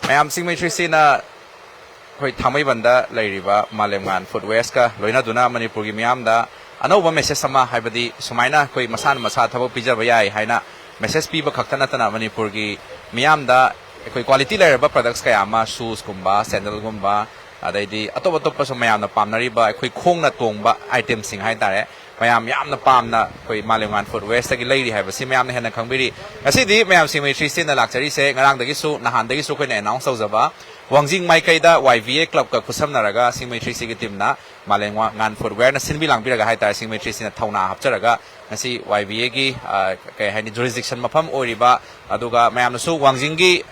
Mayam Singjamei Sina Thangmeiband Lairiba Malemngan Footwears ka Loina Duna Manipur gi miyamda anova message sama haibadi sumaina koi masan masa thabo pijaba yai haina message piba khaktana tana Manipur gi miyamda koi quality lairaba products kaya ama shoes gumba sandal gumba adaidi atop atop so mayamna pamnariba koi khongna tongba item sing hai tare mayam yamna pamna koi Malemngan Footwears tagi lairi haibasi mayamna hena khangbiri asidi mayam Singjamei da lakchare se ngarang dagi su nahan dagi su koi na announce tawjaba Wangjing da YVA club ka kusamnaraga Singjamei gi team na Malemngan Footwear na sinbi langbiraga hai tare Singjamei na thauna hapcharaga ngasi YVA gi kai hani jurisdiction mafam oriba aduga mayamna su Wangjing gi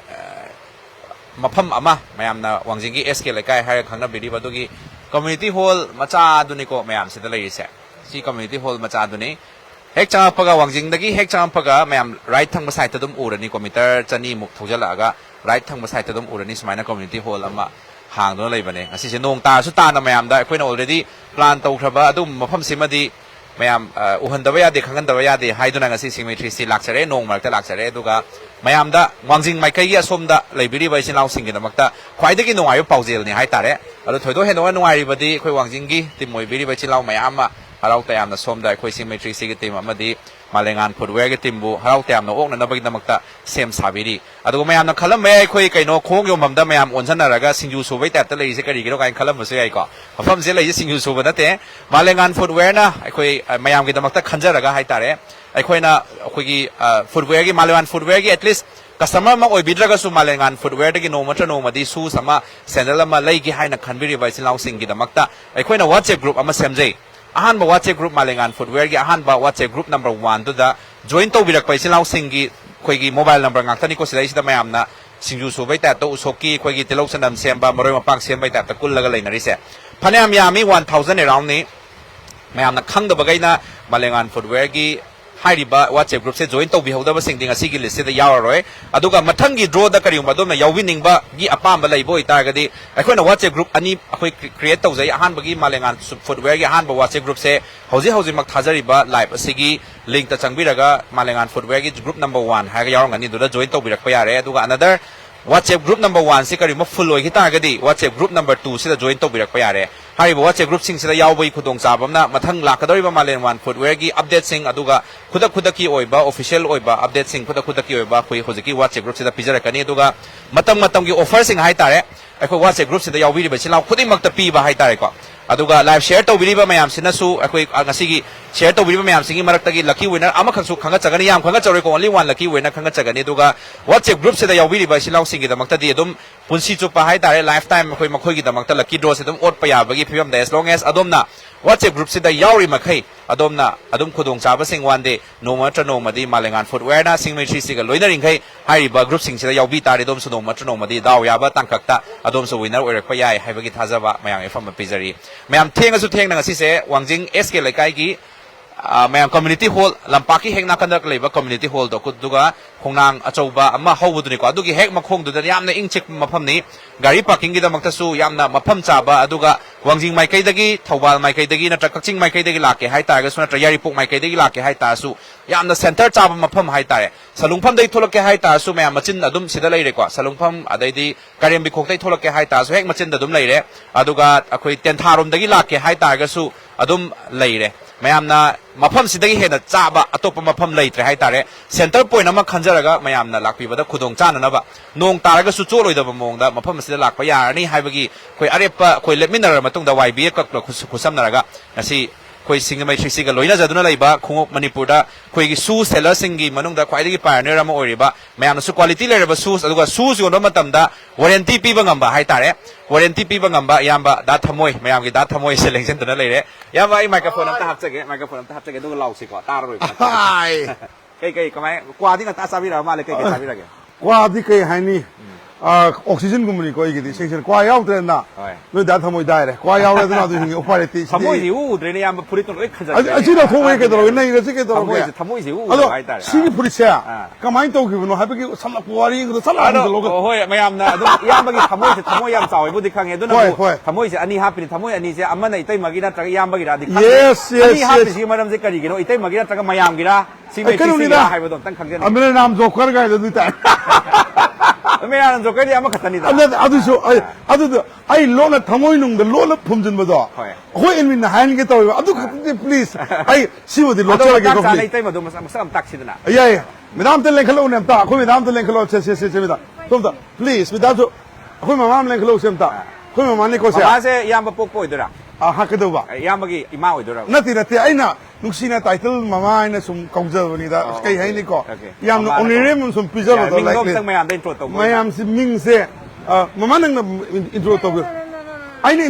mafam ama mayamna Wangjing gi SK lekai hai khangna biriba dugi community hall macha duniko mayam sida leise si community hall macha duni hek changpaga Wangjing dagi hek changpaga mayam right thang side ta dum urani meter chani muk thojalaga right thang side ta dum urani sumaina community hall ama hang do leibane asi se nong ta su ta na mayam da koina already plan tawkhraba adum mafam simadi mayam uhandaba ya de khangandaba ya de haiduna ngasi Singjamei lakchare nong marta lakchare duga mayam da Wangjing maikai gi asomda leibiri bai sin law sing gi damakta khwaidagi nongayu paujel ni haitare adu thoido heno nongai badi khoi Wangjing gi timoi biri bai sin law mayam ma harau tayamna somda khoi Singjamei gi team amadi Malemngan Footwear gi team bu harau tayamna okna nabagi damakta sem sabiri adu mayamna khalam mai khoi kaino khong yom da mayam onsanaraga singju subai tapta leise kari gi ro kain khalam basu yai ko afam je leise singju suba nate Malemngan Footwear na khoi mayam gi damakta khanjaraga haitare aikoina khoi Footwear gi Malemngan Footwear gi at least customer ma oibidraga su Malemngan Footwear dagi no matra no madi su sama sandal ama leigi haina khanbiri bai sin law sing gi damakta aikoina WhatsApp group ama semjei ahan ba WhatsApp group Malemngan Footwear gi ahan ba WhatsApp group number 1 to da join to birak pai sin law sing gi khoi gi mobile number ngaktani ko silai sida mayamna singju su bai ta to usoki khoi gi tilok sanam semba maroi mapang sem bai ta ta kullaga leinari se phanam yami 1000 around ni mayamna khangda bagaina Malemngan Footwear gi hairiba WhatsApp group se join to bi hodaba singding asigi list da yawaroi aduga mathangi draw da karium badom na yawiningba gi apamba leibo itagadi akoina WhatsApp group ani akoi create tawjai ahan bagi Malemngan Footwear gi ahan ba WhatsApp group se hoji mak thajariba live asigi link ta changbiraga Malemngan Footwear gi group number 1 haga yawarngani duda join to birak pa yare aduga another WhatsApp group number 1 se karima full oi hitagadi WhatsApp group number 2 se da join to birak pa yare haribo WhatsApp group sing se da yawbai khudong chabamna mathang lakadoriba Malemngan Footwear gi update sing aduga khudaki oiba official oiba update sing khudaki oiba khoi hojiki WhatsApp group se da pijarakani aduga matam gi offer sing hai tare aiko WhatsApp group se da yawbiriba silaw khudimak ta piba hai tare ko aduga live share to biriba mayam sinasu akoi ngasigi share to biriba mayam singi maraktagi lucky winner ama khangsu khanga chagani yam khanga chawre ko only one lucky winner khanga chagani aduga WhatsApp group se da yawbiriba silaw singi damakta di adum punsi chupa hai tare lifetime akoi makhoi gi damakta lucky draw se dum ot pa yabagi phibam da as long as adomna WhatsApp group se da yauri makhai adomna adum khudong chaba sing one day no matra no madi Malemngan Footwear na Singjamei ga loina ringkhai hariba group sing se da yawbi tare dom su no matra no madi daw yaba tangkakta adom su winner oirak pa yai haibagi thajaba mayam efam pizari mayam thengasu thengna ngasi se Wangjing SK lekai gi mayam community hall lampaki hekna kandak leba community hall do kuduga khongnang achouba ama hobuduni ko adugi hek makhong du da yamna ingchek mafam ni gari parking gi da makta su yamna mafam chaba aduga Wangjing maikai dagi Thobal maikai dagi na Kaching maikai dagi lake hai ta ga suna Yaripok maikai dagi lake hai ta su yamna center chaba mafam hai ta salungpham dai tholake hai ta su mayam machin adum sida leire ko salungpham adaidi Karembi khok dai tholake hai ta su hek machin da dum leire aduga akhoi tentharom dagi lake hai ta ga su adum leire mayamna mafam sidagi hena chaba atopa mafam leitre hai tare center point ama khanjaraga mayamna lakpibada khudong chananaba nong taraga su choloidaba mongda mafam sida lakpa yarani haibagi khoi arepa khoi lepminara matungda YBA kaklo khusamnaraga ngasi khoi Singjamei ga loina jaduna leiba khungok Manipur da khoi gi shoe seller singi manungda khwaidagi pioneer ama oiriba mayamna su quality lereba shoes aduga shoes yono matamda warranty piba ngamba hai tare warranty piba ngamba yamba da thammoi Mayamgi da thammoi se lengsen tana leire yamba I microphone amta hapchage duga lausi ko taroi hai kai kamai kwadi ngata sabira male kai sabira ge kwadi kai haini oxygen gumni ko igidi section kwa yaudre na no da thammoi dai re kwa yaudre na du hingi operate thammoi ji u dre ne yamba purit no khaja ajira thoi ke dro nei re ke dro thammoi ji u hai ta sing purit sa kamai to gi no habagi samla kwari ngi sala ngi lo hoi mayam na adu yamba gi thammoi yam chawi bu dikhange du na thammoi se ani hapi thammoi ani se amana itai magi na tra yamba gi ra dikhange yes ani hapi ji maram se kari gi no itai magi na tra mayam gi ra Singjamei hai bu dom tang khangje amene nam jokar ga du ta ไม่ยานจบก็เดียวมาขัดนี่ต่ออันนั้นไอ้โลน่ะทำไมนุ่งเดโลน่ะผมจนมาต่อโอ้ยเอ็นวินนะฮันก็ต่ออันนั้น please ไอ้ชิวดิโลช่วยกันก็ please ไอ้เต้มาดูมาสัมตักสินะไอ้ยัยไม่ดามเตลเลนขลุ่นเนี่ยตาคุยไม่ดามเตลเลนขลุ่นเช่ไม่ได้ตุ้มตา please ไม่ดามจุคุยมาม่าเล่นขลุ่นเช่มตาคุยมาม่านี่ก็เสียมาเสียยามมาปกป่วยด้วยละฮักกันดูบ่ยามเมื่อกี้อีมาวยด้วยละนั่นที่ไอ้น่ะนุกซีน่ะไททลมาม่าเนี่ยสมกงเจอวันนี้ได้ใครให้นี่ก็ยามอุนิเรมสมพิจารณาตัว like ตั้งไม่ยามได้อินโทรตัวไม่ยามสิมิงเสียมาม่านั่งน่ะอินโทรตัวไอ้นี่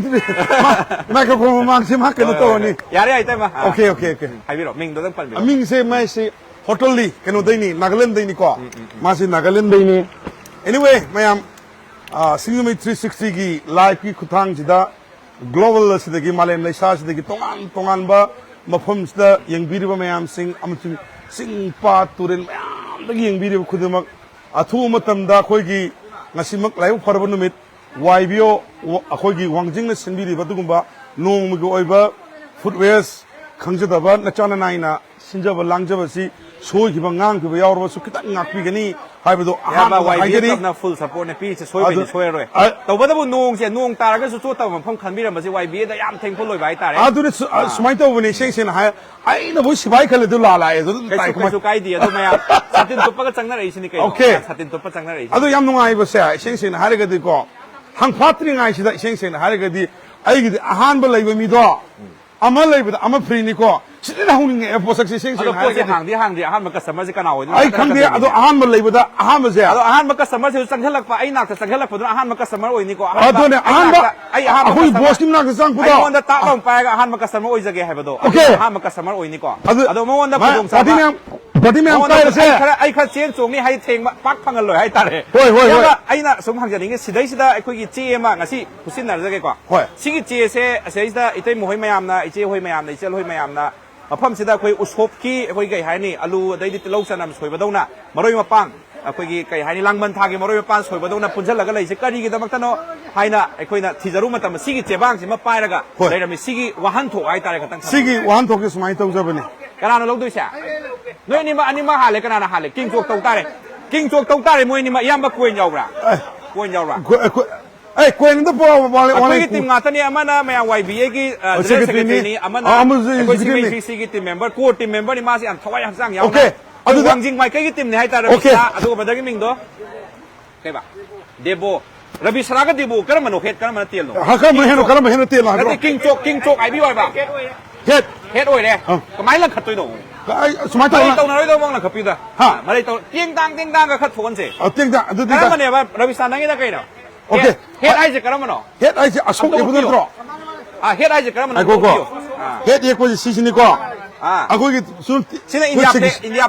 ไมโครโฟนมาสิฮักกันตัวนี่อย่าได้ไอ้เต้มาโอเคให้พี่หรอมิงตัวตั้งปั่นมิงเสียไม่สิโฮเทลลี่กันตัวนี้นักเล่นตัวนี้ก็มาสินักเล่นตัวนี้ anyway ไม่ยามSingjamei 360की life की खुदांग जिदा global सिदगी मालेम लेसा सिदगी तोंगान बा मफम सिदा यंगबीरी बा मयाम सिंग पा Tourane मयाम दगी यंगबीरी बा खुदमक अथु मतमदा खोगी ngasimak लाइव फरबन नुमित वाइबियो अखोगी वांगजिंग ने सिनबीरी बा दुगुंबा नोंगमगो ओइबा फुटवेयर्स खंगजदबा नचाना नाइना सिंजबा लांगजबसी सोइबा ngang यावरबा सुखिता ngakpigani हाइबदो आहाबा वाइबियो तबना फुल सपोर्ट ने पीच सोइबनि सोयरोय तबदबु नोंगसे नोंग तारगसु चोतब मफम खनबिरमसि वाइबियो दा याम थेंगफुल लोइबा हाइतारे अदुने सुमाइ तबनि सेंसेन हाय आइना बु सिबाइ खले दु लालाय दु ताइ कमाइ काइदि अदु मया सातिन तुपगा चंगना रहिसिनि कै सातिन तुपगा चंगना रहि अदु याम नुंगाइबसे सेंसेन हारगदि को हांफात्रिङाइ सिदा सेंसेन हारगदि आइगि अहानबा लैबा मिदो अमा लैबदा अमा फ्रीनि को सिदना हुनिङे पोसक सेंसेन हांदि अहानबा कस्टमर से कना होय आई खंदे अदु अहानबा लैबदा अहानबा जे अदु अहानबा कस्टमर से चंगहलकपा आई नाक चंगहलकपदु अहानबा कस्टमर होयनि को अदुने अहानबा आई अहानबा होय बोस्टिम नाक चंगपुदो आई मोंदा ताबम पायगा अहानबा कस्टमर होय जगे हायबदो अहानबा कस्टमर होयनि को अदु मोंदा खुदोंग सा बडी में काय से आई खा चेन चोंगनि हाय थेंग पाक फंगल लोय हाय तारे होय आइना सुम हांगजनिंगे सिदै सिदा अखोगी चे मा ngasi खुसिननार जगे को सिगी चे से असेइदा इतै मोहय मयामना इचे होय मयामना इचेल होय मयामना मफम सिदा अखोई उसोपकी अखोई कै हायनि आलू अदैदि तिलौ सनम सोयबदौना मरोय मपांग अखोगी कै हायनि लांगमन थागे मरोय मपान सोयबदौना पुंजलगा लैसे करिगी दमक्तनो हायना अखोइना थिजरु मतम सिगी चेबांग सिमा पायरगा लैरमि सिगी वाहन थो हाय तारे खतंग सिगी वाहन थो के सुमाइ तौजबनि कनानो लौदोइसा नोय निमा अनिमा हाले कनाना हाले किंग चोक तौ तारे मोय निमा याम कोइन यावरा ए कोइन द पो वाले टीम गातनी अमना मैं वाईबीए की सेक्रेटरी अमना कोई सीगी टीम मेंबर को टीम मेंबर नि मासी अन थवाय हंसांग याव ओके अदु वांगजिंग माइ कई टीम ने हाय तारे अदु बदगी मिंग दो केबा देबो रवि सराग देबो करम नो हेड करम तेल नो हा करम हेनो तेल नो किंग चोक आईबी ओइबा हेड ओइ रे कमाइ ला खतोइ नो सुमाइ तौ नरोइ दो मंग ला खपिदा हा मरै तौ टिंग तांग का खत फोन से टिंग तांग अदु करम ने बा रवि सराग दा कइनो ओके हेड आइजे करमनो हेड आइजे अशोक इबुद्रो हेड आइजे करमनो को हेड एक कोइ सिसिनि को अखोगी सुन सिने इंडिया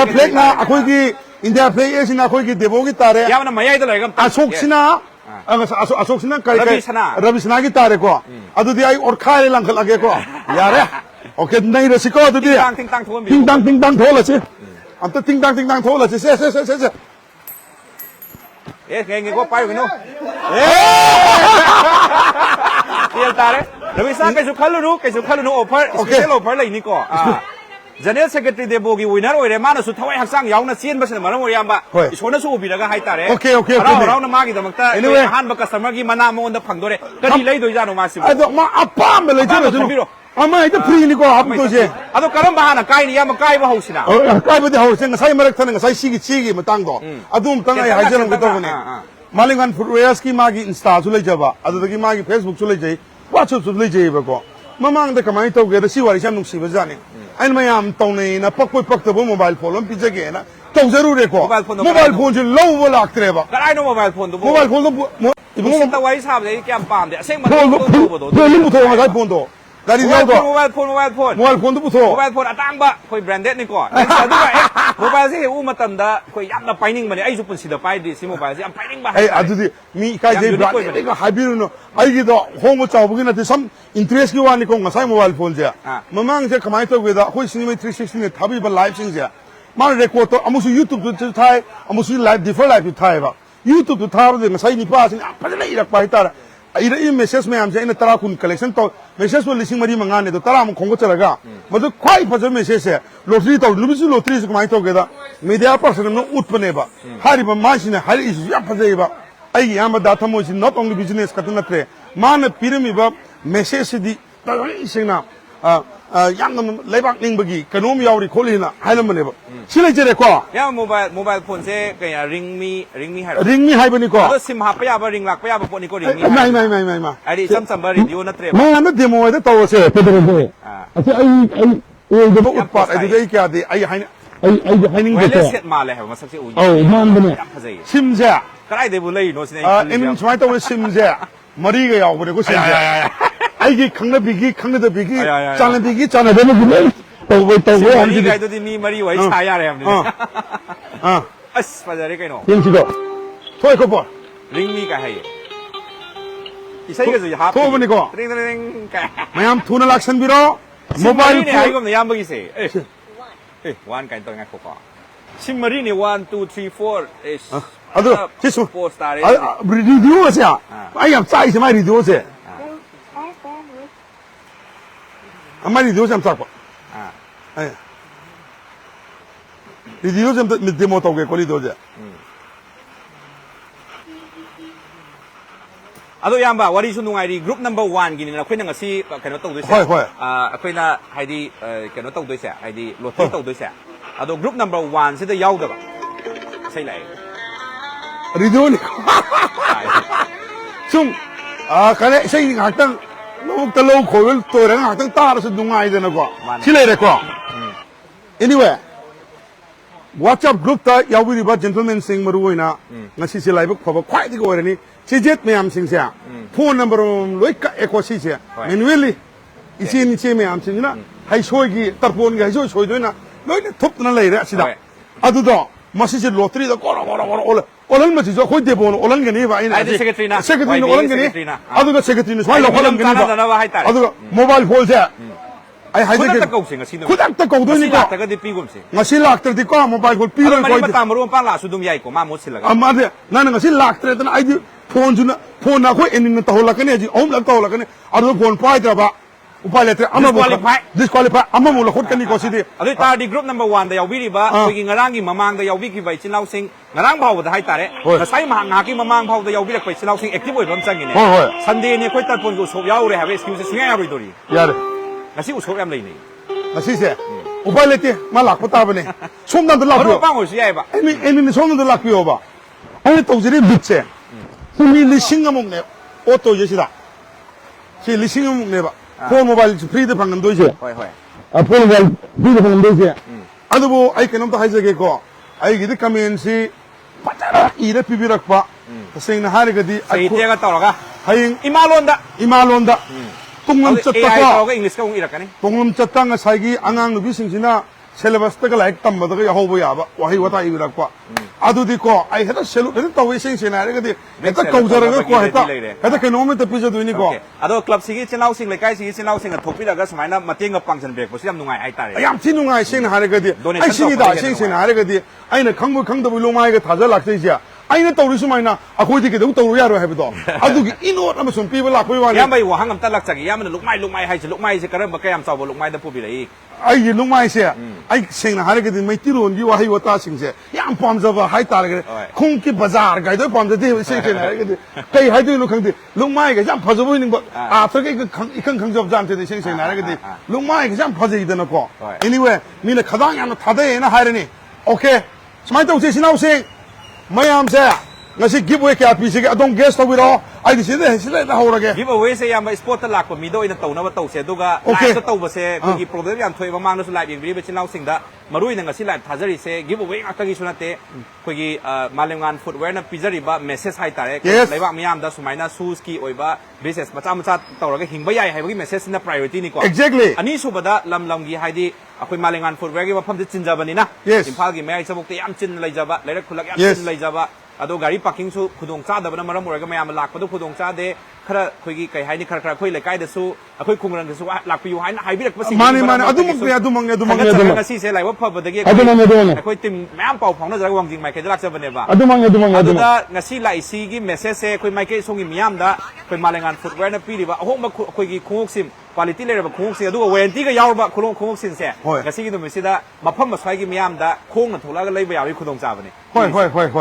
फ्लैग ना अखोगी इंडिया फ्लैग ए सिना अखोगी देबोगी तारे यामना मयाइ द लैगम अशोक सिना रवि सना की तारे को अदुदि आई और खाय लंखल अगे को यारे ओके नहीं रसिको अदुदि टिंग तांग थोलसे अंत टिंग तांग थोलसे से ए nge ko pai no tiel tare ravi sa kai su khalu nu offer special offer lai ni ko general secretary de bogi winner oire mana su thawai haksang yauna chen basna maram oyamba isona su ubiraga hai tare okay raw na magi damakta han ba customer gi mana mo onda phangdore kadi lai doi jano ma si ado ma apam le jano jano ama ita free ni ko hap to je ado karam bahana kai ni yama kai ba hausina kai ba de hausin ngai marak thana ngai sigi matang do adum tang ai hajaram ko to ne Malemngan Footwears ki magi insta su le jaba ado gi magi facebook su le jai whatsapp su le jai ba ko mamang da kamai to ge da si wari sam nung si ba jani ai mayam tong ne na pakoi pakta bo mobile phone pi je ge na to zarure ko mobile phone je low bo lak tre ba karai no mobile phone do ibu ta wai sab de kyam pam de aseng ma do do lim to ngai phone do dari no do mobile phone do puto mobile phone atang ba koi branded ni ko adu ba mobile se u matam da koi yam na pining mane ai su pun si da pai di si mobile se am pining ba ai adu di mi kai je branded ko habiru no ai gi do hong chau bu gi na sam interest ki wani ko ngasai mobile phone je mamang je kamai to ge da koi Singjamei 360 ne thabi ba live sing je ma record to amusu YouTube to thai amusu live different live to thai ba YouTube to thar de ngasai ni pa sin pa le irak pa tar I message me am saying tara kun collection to message wo lising mari manga ne to tara am khong ko chalaga madu khwai phaja message se lottery to lubisu lottery se kamai to geda media person no utpane ba hari ba machine hari is ya phaja ba ai yam da thamo is not only business katna tre man pirmi ba message di singna yam leibak ning bagi kanom yauri kholina hailam ne ba silai jere ko ya mobile phone se kaya ring me hai bani ko ado sim ha pa ya ba ring lak pa ya ba phone ni ko ring me mai ai sam ba radio na tre ma na demo da to se pedro de ati ai de ba utpat ai de kya de ai ning de to set ma le ha ma sak se u man bane sim ja karai de bu lei no sine in smai to sim ja mari ga yaw bane ko sim ja ai gi khangna bigi khangna da bigi chana bigi chana de bu to ham ji ga to mi mari wai cha ya re ham ni as pa jare kai no yin chi do thoi ko por ring me ka hai isai ga zu ha to bani ko ring ka mayam thuna laksan biro mobile ne ai gom ne yam bagi se one kai to ngai ko ko sim mari ne 1 2 3 4 is adu chisu 4 star radio se ai am sai se mai radio se amari radio sam sakwa ai radio sam mit demo to ge ko li do je ado yamba wari su nungai ri group number 1 gi ni na khoi na ngasi kano to do se khoi na haidi kano to do se haidi lottery to do se ado group number 1 se da yaw da ba sai lai radio ni sum kale sai ngak Look the local to the Tars of Dungai than a go. Chile ko. Anyway, WhatsApp group that Yawi about gentlemen sing Maruina, Nasisi Live for quite the go any. Chijet me am sing here. Phone number on Loika Equasisia. And really, is in Chime am singing. I show you Tarpon, I show you. No, top later. Ado, Massis lottery the corner. Olan ma jijo khoi debon olan gani ba ina secretary olan gani adu ga secretary swai lo olan gani adu mobile phone se ai hai de kudak ta ko do ni ko ta ga de pi gum se ngasi lak ter di ko mobile phone pi ro ko ta maru pa la su dum yai ko ma mo sil ga amma de na ngasi lak ter tan ai di phone juna phone na ko enin ta hola kane ji om lak ta hola kane adu phone pai da ba upai letre amma disqualify amma mo la khot kani ko si de adu ta di group number 1 da yaw bi ri ba ko gi ngarang gi mamang da yaw bi ki bai chin lau sing ngarang phau da hai tare sai ma nga ki mamang phau da yaw bi lak pai chin lau sing active oi rom chang ni sunday ne khoi tar pon ko so yaw re have excuse singa ya roi dori yar ngasi u so yam lai ni ngasi se upai letre ma lak pa ta ba ne som na da lak ro pa ngo si ai ba eni som na da lak yo ba ai to jiri bit se mi li singamong ne auto je si da si li singamong ne ba phone mobile free de phang doi se hoi phone mobile free de phang doi se adu bo ai kanam ta hai jage ko ai gi de comment si patara ira pibirak pa sing na hari gadi ai te ga taw ga hai imalon da tunglam chatta ko english ka ung ira ka ni tunglam chatta nga sai gi angang nu bi sing sina syllabus ta ga like tam ba ga ho bo ya ba wahi wata ibirak pa adu di ko ai heta selu de taw sing sina re gadi heta kaujara ga ko heta kanome ta pija du ni ko ado club sigi chenau sing le kai sigi chenau sing a thopi la ga smaina mateng ga pangchan break bo siam nungai ai tare yam thi nungai sing na hare gadi ai sing da sing sina hare gadi ai na khangbu khangda bu lomai ga thaja lak sei sia ai na tawri sumaina akhoi di ke du tawru ya ro hai do adu gi inot ama sun pi ba lak oi wa yam bai wa hangam ta lak chagi yam na lukmai hai se lukmai se karam ba kayam chaw bo lukmai da pu bi lai ai yi lukmai se ai sing na hare gadi mai ti ron gi wa hai wata sing se yam pam za ba hai tar ga khung ki bazar ga do pam za de sing sing hare gadi kai hai du lu khang di lukmai ga jam phazo bo ning ba after ke khang job jam te sing sing hare gadi lukmai ga jam phazo idana ko anyway mi na khadang yam thade na hare ni okay smai to se sinau sing mayam se ngasi giveaway kya pi se adong guest to wiro ai di se da horage giveaway se yam sport ta lak ko mi do ina to na ba to se duga live to ba se ko gi problem yam thoi ba mang no su live ing bi chin lau sing da marui na ngasi live thajari se giveaway akta gi sunate ko gi Malemngan Footwear na pizari ba message hai tare laiba miyam da sumaina shoes ki oiba business macha to ra ga hingba yai hai ba gi message na priority ni ko exactly ani su ba da lam gi hai di akoi Malemngan Footwear gi mafam de chin ja bani na imphal gi mai sabok te yam chin lai jaba lairak khulak yam chin lai jaba ado gari parking su khudong cha da bana maram ora ga mayam lak padu khudong cha de ขณะคุยกี่ไก่ไฮนี่ขณะคุยเลยใกล้เดสู้คุยคุมกันเดสู้หลักไปอยู่ไฮไฮบิดก็สิ่งมันอดุมังเนี่ยอดุมังเนี่ยอดุมังเนี่ยงาซีเสียไรว่าพอประเดี๋ยวคุยติมแม่เป่าของน่าจะวางจริงไหมเคยจะรักเจ้าเป็นเนี่ยบ้าอดุมังงาซีไหลซีกี่เมสเซจคุยไม่เคยส่งกี่มียามด้าคุยมาแรงงานฟุตแวร์นั่นปีดีว่าโอ้โหมาคุยกี่คุ้งซิมคุณภาพเลยแบบคุ้งซิมดูว่าเวนที่ก็ยาวแบบคุ้งซิมเสียงาซีกี่ตัวมิสิด้ามาพัมมาใช้กี่มียามด้าคุ้งนั่นถูกแล้วก็เลยไปเอาที่คุณตรงจ่าวันนี้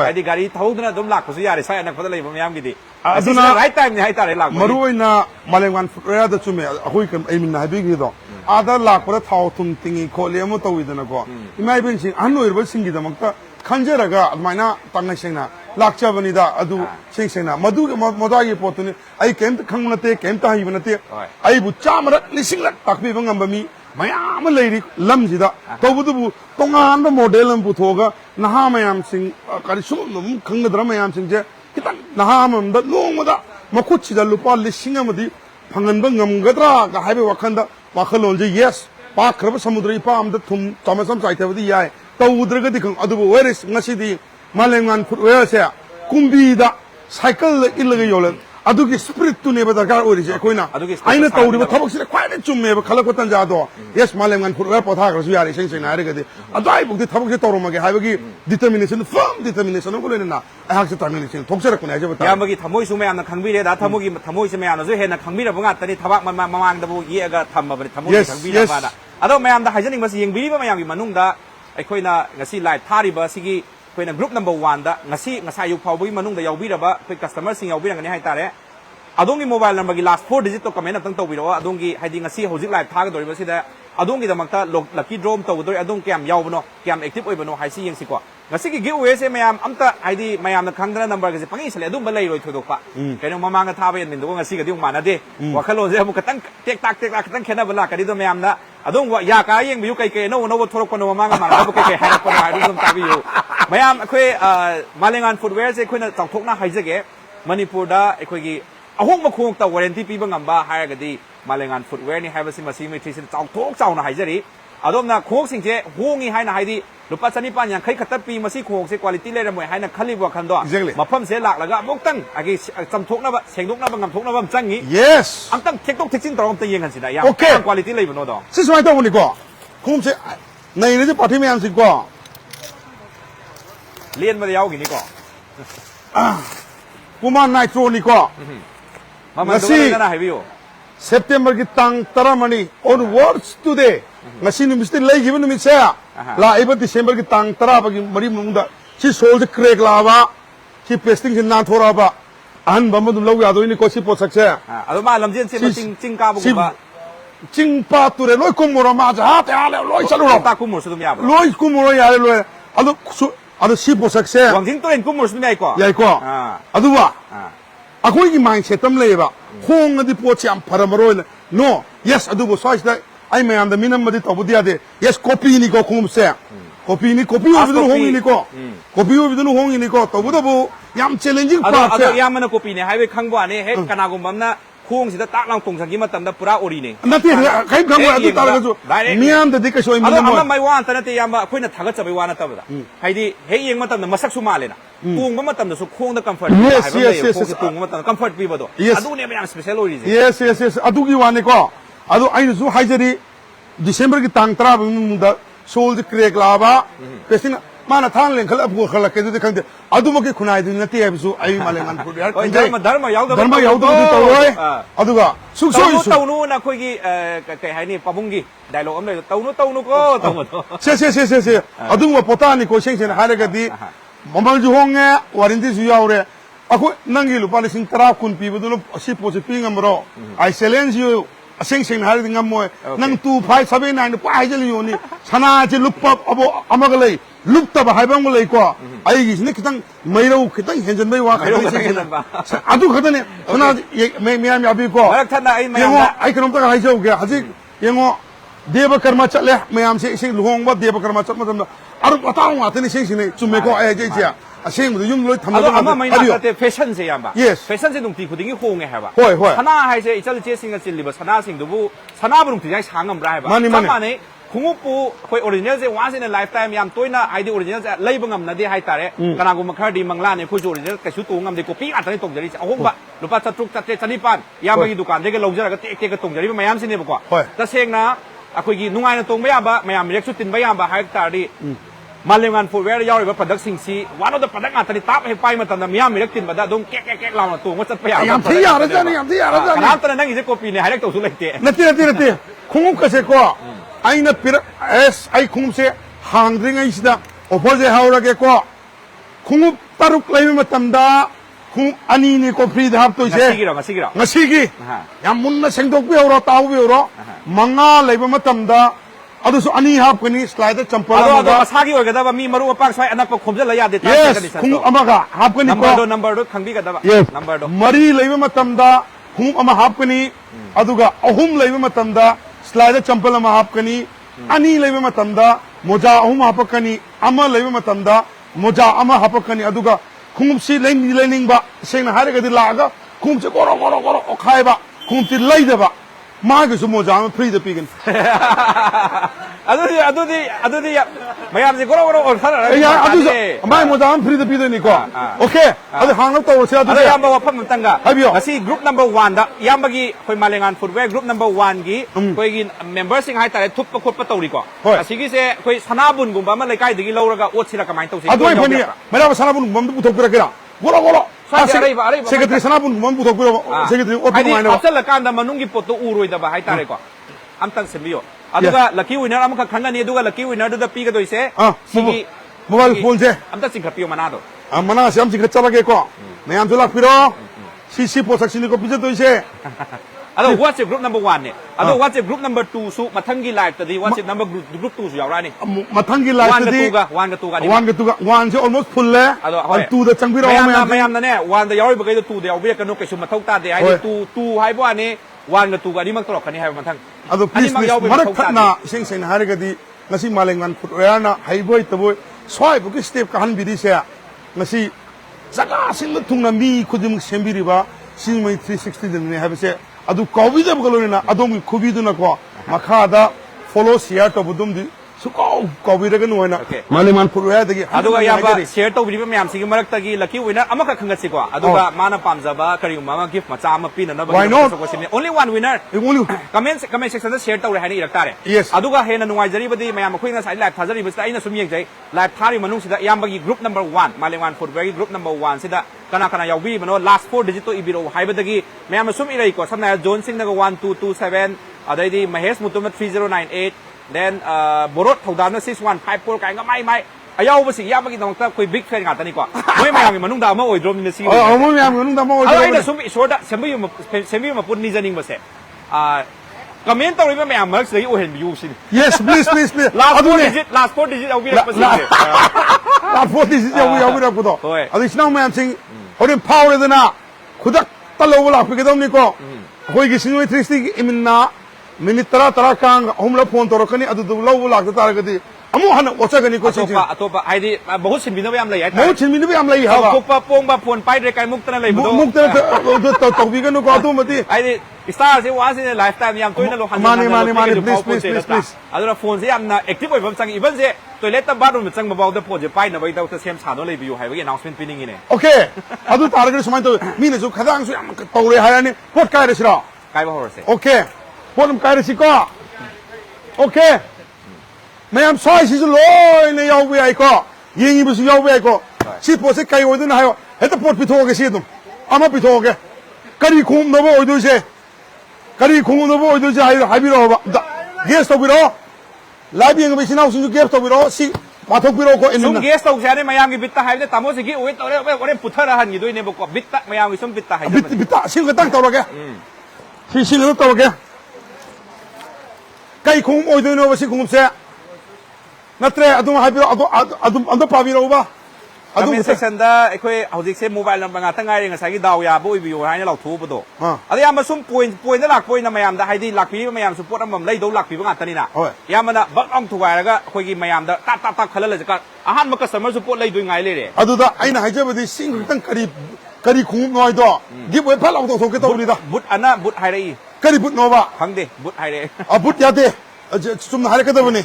ไอ้ดิการีท้องนั่นดมหลักกุศลยาได้ใช้อันนั้นก็เลยมียามกี่ดีอันนั้นไรแต่เนี่ยให้ตาได้หลักมารู้นะมาเลงวันฟุตแวร์จะชุ่มเนี่ยคุยกันไอ้มินให้บิ๊กนี่ต่ออาด้าหลักเพราะท้าวทุ่มติงอีโคเลียมตัววิดนะก็ไม่เป็นสิ่งอันนู้นเป็นสิ่งที่ทำมันก็ขันเจระก็ไม่น่าตั้งใจนะหลักเจ้าวันนี้ด้าดูสิ่งนะมาดูมาได้ยี่ปอตุนี่ไอ้เกมขังมันเตะเกมตาหิมันเตะไอ้บุจ้ามันลิสิงละตักบีบังกันแบบนี้ไม่มันเลยดิลำจีด้าตัวบุตรบุตรงงานเป็นโมเดลมันบุตรโก็น่าไม่ยามสิ่งการชุ่มนุ่มขังกันดราไม่ยามสิ่งเจ้าคิดตั้งน่ามันดัดนุ่มด้ามาคุดชีด้าลูกป้าลิสิงมันดีพังกันบังกันก็ตราก็ให้ไปวักขันด้าวักขันลงจี yes ปากครบสมุทรอีป้ามันทุ่มจอมสมใจเทวดีใหญ่ตัวอุดรก็ดีขังอดูบุเวริสงั้นสิดีมาเลงงานฟุตเวอร์เสียกุมบีด้าไซเคิลอิลเลยโยเลนอดูกิสปริตตัวเนี่ยเป็นการโอริเช่คุยนะไอ้เนี่ยตัวนี้มันทับสิเลยควายเนี่ยจุ่มเนี่ยเป็นขลังก็ตั้งใจตัว yes มาเลงงานฟุตเวอร์พอท่าก็สุยาริเช่นๆนะอะไรก็ดีอดูไอ้พวกที่ทับสิตัวรมาเกี่ยให้พวกที่ determination firm determination นั่นก็เลยนะไอ้หักสิตัวนี้ทุกเรื่องคนไหนจะเป็นยามเมื่อกี้ทำมวยสุเมียนขังบีเลยด้าทำมวยสุเมียนเราจะเห็นขังบีเราบอกว่าตอนนี้ทับมันดับเยี่ยก็ทำมาเป็นทำมวยขังบีแล้วนะอะต้องไม่ยามด้าให้ฉันเองมาสิยังบีไม่ยามอยู่มานุ่งด้าไอ้คุยนะงาซีไลท์ท่าริบะสิกี้คุยนะกรุ๊ป number 1ด้างาซีอยู่พอบีมานุ่งด้ายาวบีระบะคุย customer สิ่งยาวบีอย่างนี้ให้ตาเลยอะดงกี้โมบายนัมเบอร์กี้ last 4 digit ตัวคอมเมนต์ตั้งตัววิดีโออะดงกี้ให้ดีงาซีหัวจิกไลท์ท่ากันตัวนี้มาสิเด้อะดงกี้แต่มันก็ลักกี้โดรมตัวตัวอะดงแกมยาวบโนแกม active โอ้ยบโนให้ซียังสิกว่างาซีกี้ giveaway เสียไม่ยามอันตะให้ดีไม่ยามนักขังด้าน number ก็สิปังอีสเลยอะดงบัลเลยรวยถูกปะแค่นั้นมาก็ท่าไปยันหนึ่งตัวงาซีก็ดีมานะเด้ว่าขลุ่นเสียมันก็ตั้งเตะตักตั้งแค่นั้นเวลาก็ดีตัวไม่ยามนะอะดงว่าอยากอะไรยังไปอยู่ไกลๆโน่นทุกคนมาก็มาแล้วไกลๆให้คนมาดูสมตาไปอยู่ไม่ยามคุยมาเลงานฟุตแวร์เสียคุยน่ะต้องทุกหน้าให้เสียแกมณีปูร์ด้าไอ้คุยกี้เอาห้องมาคุงตัววาเลนที่ปีบังคับบ้าให้กันดีมาเลงานฟุตแวร์นี่ให้ภาษีมาซีมีที่สินเจ้าทุกเจ้าหน้าให้เจริอาดมนะคุงสิ่งเจ้ห้องนี้ให้หน้าให้ดีลูกปัจจัยนี้ปัญญาใครขัดปีมาซีคุงสิ่งคุณภาพเลยนะมวยให้นักขันรีบว่าขันตัวมาเพิ่มเสียหลักแล้วก็มุกตั้งไอ้กี่จำทุกนะบ่เสียงทุกนะบังคับทุกนะบังจังงี้ yes อันตั้งเทคนิคสิ่งตรงตียังกันสินะยังคุณภาพเลยมันโน้ตสิ่งสมัยตัวนี้ก็คุมเสียในนี้จะปฏิเมียนสิ่งก็เรียนมาเดียวกี่นี่ก็กูมาไนโตรนี่ก็ngasi September ki tang taramani onwards today ngasi ni mister lay given mi saya la iba December ki tang tara bagi mari munda si sol de crack la ba si pasting sin na thora ba an bam dum law ya do ni ko si po sak sa ado ma lam jin si ching ka bu ba ching pa tu re loi kum mora ma ja ta le loi chalu ro ta kum mor su dum ya ba loi kum mora ya le loi ado si po sak sa wangjing to en kum mor su mai ko ya ko ado baอะคุยกี่มันเชื่อตั้มเลยบ่ห้องนั้นที่พูดชื่ออัมพาร์มารอยน์ no yes อะดูบ่สวยได้ไอ้แม่อันเดมินัมมาดิตัวบุตรยาเด yes คอปี้นี่ก็คุ้มเสียคอปี้นี่วิดนูห้องนี่ก็คอปี้วิดนูห้องนี่ก็ตัวบุตรบุยาม challenging ปาร์ทอะยามมันคอปี้เนี่ยให้ไปขังบ่านี่เฮ้กันอากุมบัมนะคุ้งสิตาลังตรงสังกิมาตั้มได้ปุระโอรีนี่นั่นที่ใครขังบ่อะดูตาลังจู่มีอันเดดิกช่วยมีน้ำมันไม่ว่าอันนั้นที่ยามบ่คุยน่ะทักจะไปว่านั่นตั้มได้ให้ดีเฮ้ยยังมาตั้มได้มาสักสุมาเลยนะคุ้งมันตั้มได้สุคุ้งได้ comfort คุ้งมันตั้ม comfort ปีบ่ตัวอะดูเนี่ยเป็นอย่าง special โอรี yes อะดูกี่วันนี่ก็อะดูไอ้จู่ให้เจอดี December की तांग तरा मुंडा soul ज crack लाबा पेसिन माना थान लें खल अपको खल के दे खंदे अदुम के खुनाई दिन नती है बिसु आई मालेंगन फुटवेयर धर्म याव तो ओय अदुगा सुसोय तौनु ना खोई की कई हाय नि पाबुंगी डायलॉग अम ले तौनु को से अदुम पोतानी को सेंग सेन हारे दी ममल जु होंगे वारंटी जु यावरे अखो नंगी लुपा लिसिंग तरा कुन पीबदु असि पोसे पिंगमरो आई चैलेंज यू असेंग हारे दी ngam nang 2579 pa hai jeli yoni sana je luppa abo amagalai lupta ba hai bang lei ko ai gi ne kitang mairau kitang henjan bai wa khai adu khadane sana me abi ko thana ai mayam ai kanom ta hai jau ge haji yengo deva karma chale mayam se sing luhong ba deva karma chat madam aru patang wa tani sing sing chume ko ai je ja asing mu yum loi thamma ama mai na te fashion se yamba fashion se dungti khudingi hong e ha ba hoi sana hai se ichal je sing a chil liba sana sing du bu sana bu dungti jai sangam ra ha ba sama ne ꯈꯣꯡꯎꯞꯄꯨ ꯑꯩꯈꯣꯏ ꯑꯣꯔꯤꯖꯤꯅꯦꯜꯁꯦ ꯋꯥꯟꯁ ꯏꯟ ꯑ life time ꯌꯥꯝ ꯇꯣꯏꯅ ꯍꯥꯏꯗꯤ ꯑꯣꯔꯤꯖꯤꯅꯦꯜꯁꯦ ꯂꯩꯕ ꯉꯝꯅꯗꯦ ꯍꯥꯏꯇꯥꯔꯦ ꯀꯅꯥꯒꯨꯝꯕ ꯈꯔꯗꯤ ꯃꯪꯂꯥꯅꯤ ꯑꯩꯈꯣꯏꯁꯨ ꯑꯣꯔꯤꯖꯤꯅꯦꯜ ꯀꯩꯁꯨ ꯇꯣꯡ ꯉꯝꯗꯦ ꯀꯣꯄꯤ ꯉꯥꯛꯇꯅꯤ ꯇꯣꯡꯖꯔꯤꯁꯦ ꯑꯍꯣꯡꯕ ꯂꯨꯄꯥ 700-800-900 ꯏꯌꯥꯝꯕꯒꯤ ꯗꯨꯀꯥꯟꯗꯒꯤ ꯂꯧꯖꯔꯒ ꯇꯦꯛ ꯇꯦꯛꯀ ꯇꯣꯡꯖꯔꯤꯕ ꯃꯌꯥꯝꯁꯤꯅꯦꯕꯀꯣ ꯇꯁꯦꯡꯅ ꯑꯩꯈꯣꯏꯒꯤ ꯅꯨꯡꯉꯥꯏꯅ ꯇꯣꯡꯕ ꯌꯥꯕ ꯃꯌꯥꯝ ꯃꯤꯔꯛꯁꯨ ꯇꯤꯟꯕ ꯌꯥꯕ ꯍꯥꯏꯕ ꯇꯥꯔꯗꯤ Malemngan Footwear yauriba productsingsi one of the product ngatani tap he pai matanda miyam mirak tinbada adum kek launa tonga chatpa ya yam thi yarajani kanamtana nangi je copy ne hairek tawsu leite nati khungum kase ko aina pir es ai khungum se hangring ai sida offer je haurage ko khungum taruk laiba matamda khung ani ni ko free hap to se ngasi yam munna sengdok bi oro taw bi oro manga laiba matamda adusu ani hap kani slide champal ado masagi oigadaba mi maru pak swai anak ko khomja la yade ta yes khung amaga hap kani ko number do khangbi gadaba number do mari laiba matamda khung ama hap kani aduga ahum laiba matamda slide champal ama hap kani ani laiba matamda moja ahum hap kani ama laiba matamda moja ama hap kani aduga khung si lening ba sengna hare gadi laga khung se goro okhai ba khung ti laidaba मागे Sumo जाम free द पिगन अदुदी मयाम से गरो और खरा या अदुदी माय मो जाम फ्री द पिदन निको ओके अदु हांग तो से अदु याम बा वफम तंगा मसी ग्रुप नंबर 1 दा याम बगी कोई मालेंगान फुटवेयर ग्रुप नंबर 1 गी कोई गी मेंबर सिंग हाय तारे थुप खोप तौरी को असिगी से कोई सनाबुन गुंबा म लेकाय दिगी लौरगा ओछिरा कमाय तौसी अदु फनी मेरा सनाबुन गुंबा बुथोक पिरकेरा गोरो Secretary Sanapun Mambuto, Secretary Open After Kanda Manungi Poto Uru the Bahaitareko. I'm telling you. Aduga, lucky winner, Amaka Kangani, Duga, lucky winner to the Piga do say, Mobile Phones. I'm touching Capio Manado. Amana, something at Tabageko. Mayamzula Piro, Sisi Posachinico Pizza to say. Ado, what's your group number 1? Ado, what's your group number 2? So Matangi Life, the what's your number group 2? You are running. Matangi Life, one almost full there. Two the Changiro, Mayam, one the Yoriba 2, the Oveka Nokisu Matota, the idea two high one, one the two Ganimato, can you have Matang? Ado, please, Marakana, Sings and Harigadi, Nasi Malemngan Footwear, Highway, the boy, Swipe, Step Kahan Bidisha, Nasi Zaka, Singa Tunga, me, Kudim Sembiriba, Singjamei 360, and they have said. Adu COVID Bolona, Adom Kubiduna, Makada, follow Seattle Budum, so COVID again. Malemngan Footwear, Aduga, Seattle, William Singamaraki, Lucky winner, Amaka Kangasiko, Aduga, Mana Pamzaba, Kariumama, give Matama Pin, another. Why not? Only one winner. Comments section the Seattle Hani Ratare. Yes, Aduga Hen and Wajari, Mayamaquinas, I like Tazari, but I know some like Tari Manusi, the Yambagi group number 1, Malemngan Footwear group number 1, Sida. Kana yawi mano last 4 digit to ibiro haibadagi mayam sum irai ko samna John Singh naga 1227 adaidi Mahesh Mutuma 3098 then Borot Thodana 6154 kainga mai ayaw ba si yabagi dongta koi big fan ngata ni ko moi mayam manung da ma oidrom ni si moi mayam manung da ma oidrom ai da sum isoda sembi ma pun ni janing ba se comment tawri ba mayam marks lai ohen view sin yes please last 4 digit au bi ra pa si last 4 digit au bi ra ko do adisna mayam sing horin power de na khudak talo la pe gedom ni ko hoi gi Singjamei 360 imna minute tara kang humla phone to rakani adu du lo la ta tar gadi amu han ochagani ko sin atopa aidi bahut sin bina yam lai ai bahut sin bina yam lai ha ba pongba phone pai re kai muktana lai bodo muktana to bi ganu ko atu mati aidi star se was in a lifetime yam toina lo han mane please adura phone se yamna active oi bam chang even se toilet bathroom chang ba da phone je pai na bai da ta sem chano lai biu hai ba announcement pining ine okay adu target suman to mi ne su khadang su yam tawre hayani pot kai resra kai ba horse okay pot kai resiko okay mayam sai si loi ne yaw bi ai ko yingi bu su yaw bi ai ko si po se kai odun hayo heta pot pithoge si dum ama pithoge kari khum no bo odu se kari khum no bo odu se hai bi ro ba guest to bi ro live yang bi sinau su guest to bi ro si mathok bi ro ko in sum guest to se ne mayam gi bitta hai de tamo se gi oi to re puthara han gi doi ne bo ko bitta mayam gi sum bitta hai bitta si ga tang to ro ge si ga to ro ge kai khum odu no ba si khum se natre adum hai bi ro adum pa bi ro ba adum section da ekoi hojik se mobile number nga tangai ring sa gi daw ya bo bi yo hai na lau thu bu do adi yam sum point da lak point na mayam da hai di lak pi mayam support am lai do lak pi ba nga tani na yam na bak ong thu wai ga khoi gi mayam da ta khalal ka ahan ma customer support lai do ngai le re adu da aina hai je ba di sing tang kari khum noi do give way phal ong to ke to ni da but ana but hai rei kari but no ba khang de but hai re a but ya de ꯆꯨꯝꯅ ꯍꯥꯏꯔꯛꯀꯗꯕꯅꯤ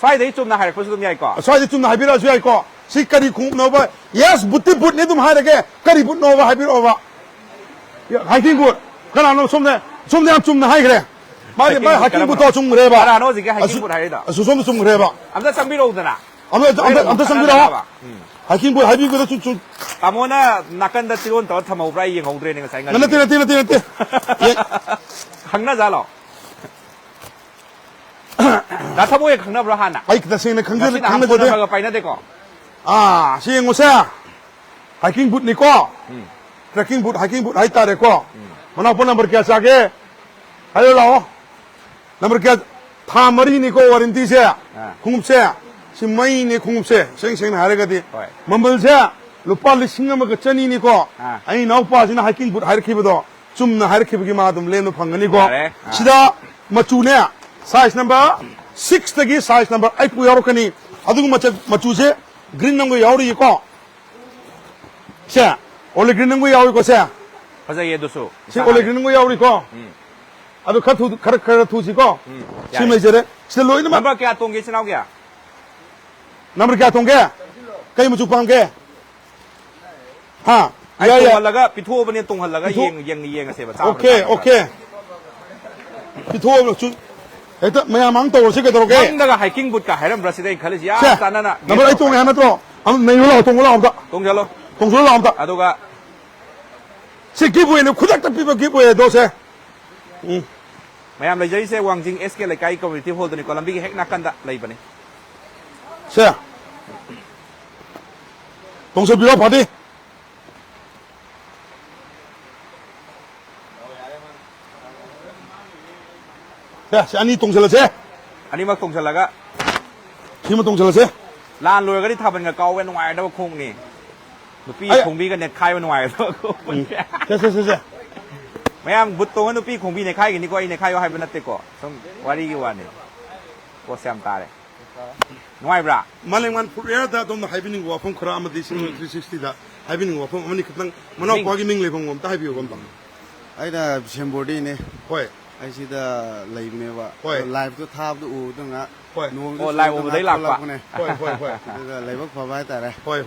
ꯁ꯭ꯋꯥꯏꯗꯩ ꯆꯨꯝꯅ ꯍꯥꯏꯔꯛꯄꯁꯨ ꯑꯗꯨꯝ ꯌꯥꯏꯀꯣ ꯁ꯭ꯋꯥꯏꯗ ꯆꯨꯝꯅ ꯍꯥꯏꯕꯤꯔꯛꯑꯁꯨ ꯌꯥꯏꯀꯣ ꯁꯤ ꯀꯔꯤ ꯈꯣꯡꯎꯞꯅꯣꯕ yes ꯕꯨꯠꯇꯤ ꯕꯨꯠꯅꯤ ꯑꯗꯨꯝ ꯍꯥꯏꯔꯒꯦ ꯀꯔꯤ ꯕꯨꯠꯅꯣꯕ ꯍꯥꯏꯕꯤꯔꯛꯑꯣꯕ 하이킹 굿 그나노 솜네 좀 좀 하이그래 마이 하이킹 굿도 좀 그래 봐 알아노 지게 하이킹 굿 하이다 수솜도 좀 그래 봐 아무튼 상비로우더나 아무튼 상비로 하이킹 굿도 좀 아무나 나간다 지원 더 타마우브라 이 영어드레는 거 생각 나한테 강나자로 나 타모에 강나브라 하나 아이 그다 생네 강제 강나자가 빠이나 되고 아 시행 오세요 하이킹 굿 니고 ट्रैकिंग बूट हाइकिंग बूट हाई तारे को मना अपन नंबर क्या चाहे हेलो लाओ नंबर क्या था मरी निको वारंटी से खुंग से सिमई ने खुंग से सेंग सेंग हारे गदी मंबल से लुपा लिसिंग में कचनी निको आई नाउ पास ना हाइकिंग बूट हाइर खिबदो चुम ना हाइर खिबगी मादम लेनो फंगनी को सिदा मचू ने साइज नंबर 6 तगी साइज नंबर 8 पु यारोकनी अदुग मचू से ग्रीन नंबर यावरी को से 올레 그리는 거 야오리 거세. 맞아 얘도수. 시 올레 그리는 거 야오리 거. 아도 카르 투지고. 시메제레. 실로 이놈아. 넘버 क्या 동게 지나오게야. 넘버 क्या 동게. कई मुझे पाएंगे. हाँ. आई तोहलगा पिथो बने तोहलगा येंग से बचा. ओके. पिथो चु. ऐसा मैं आमांग तो उसे क्या करोगे? नंगा हाइकिंग बूट का हैरम ब्रसिदे खाली या साना ना. नंबर आई तोंगे हमें तो हम नहीं होला होता. तोंग चलो. 동서를 나온다. 아도가 시 기부에는 구닥다 피부 기부에 도세. mayam lejaise wangjing SK lekai community hall ni kolambi hek nakanda leibani. 세. 동서 비로 바디. 야, 아니 동서를 세. 아니 막 동설라가 힘은 동서를 세. 란 로여가리 타번가 까오wen 와이다 콩니. 누피 공비가 내 카이원 와이다. 세. mayam 부토는 누피 공비 내 카이기 니고 이 내 카이와 하이번 나때고. 좀 와리기 와네. 고샘 따래. 누아이브라. Malemngan Footwear da dom haibinin go apong khara amadi 360 da haibinin go apong amani kitang manau kwagi ming le bongom ta haibiyo gom ta aina sembodi ne hoi ai sida leibne ba Hoi. live to thab u danga hoi Oh live over đấy lạc quá. hoi leibak phabai tare hoi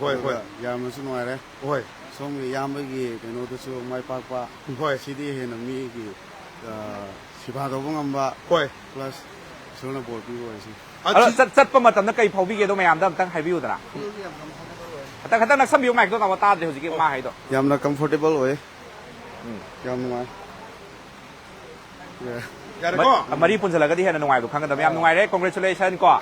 yam su noire hoi som yam gi keno to su mai pak pa hoi sidi he na mi gi siba do bongam ba hoi plus sona bol pi bo si alo sat pa matam na kai phaubi ge do mayam da tang haibiu dana. Khata nak sambiu mic do ta wata de hojiki ma hai do. yam na comfortable hoye yam ma yare ko mari punjalaga di hena nungai do khanga da yam nungai re congratulation ko.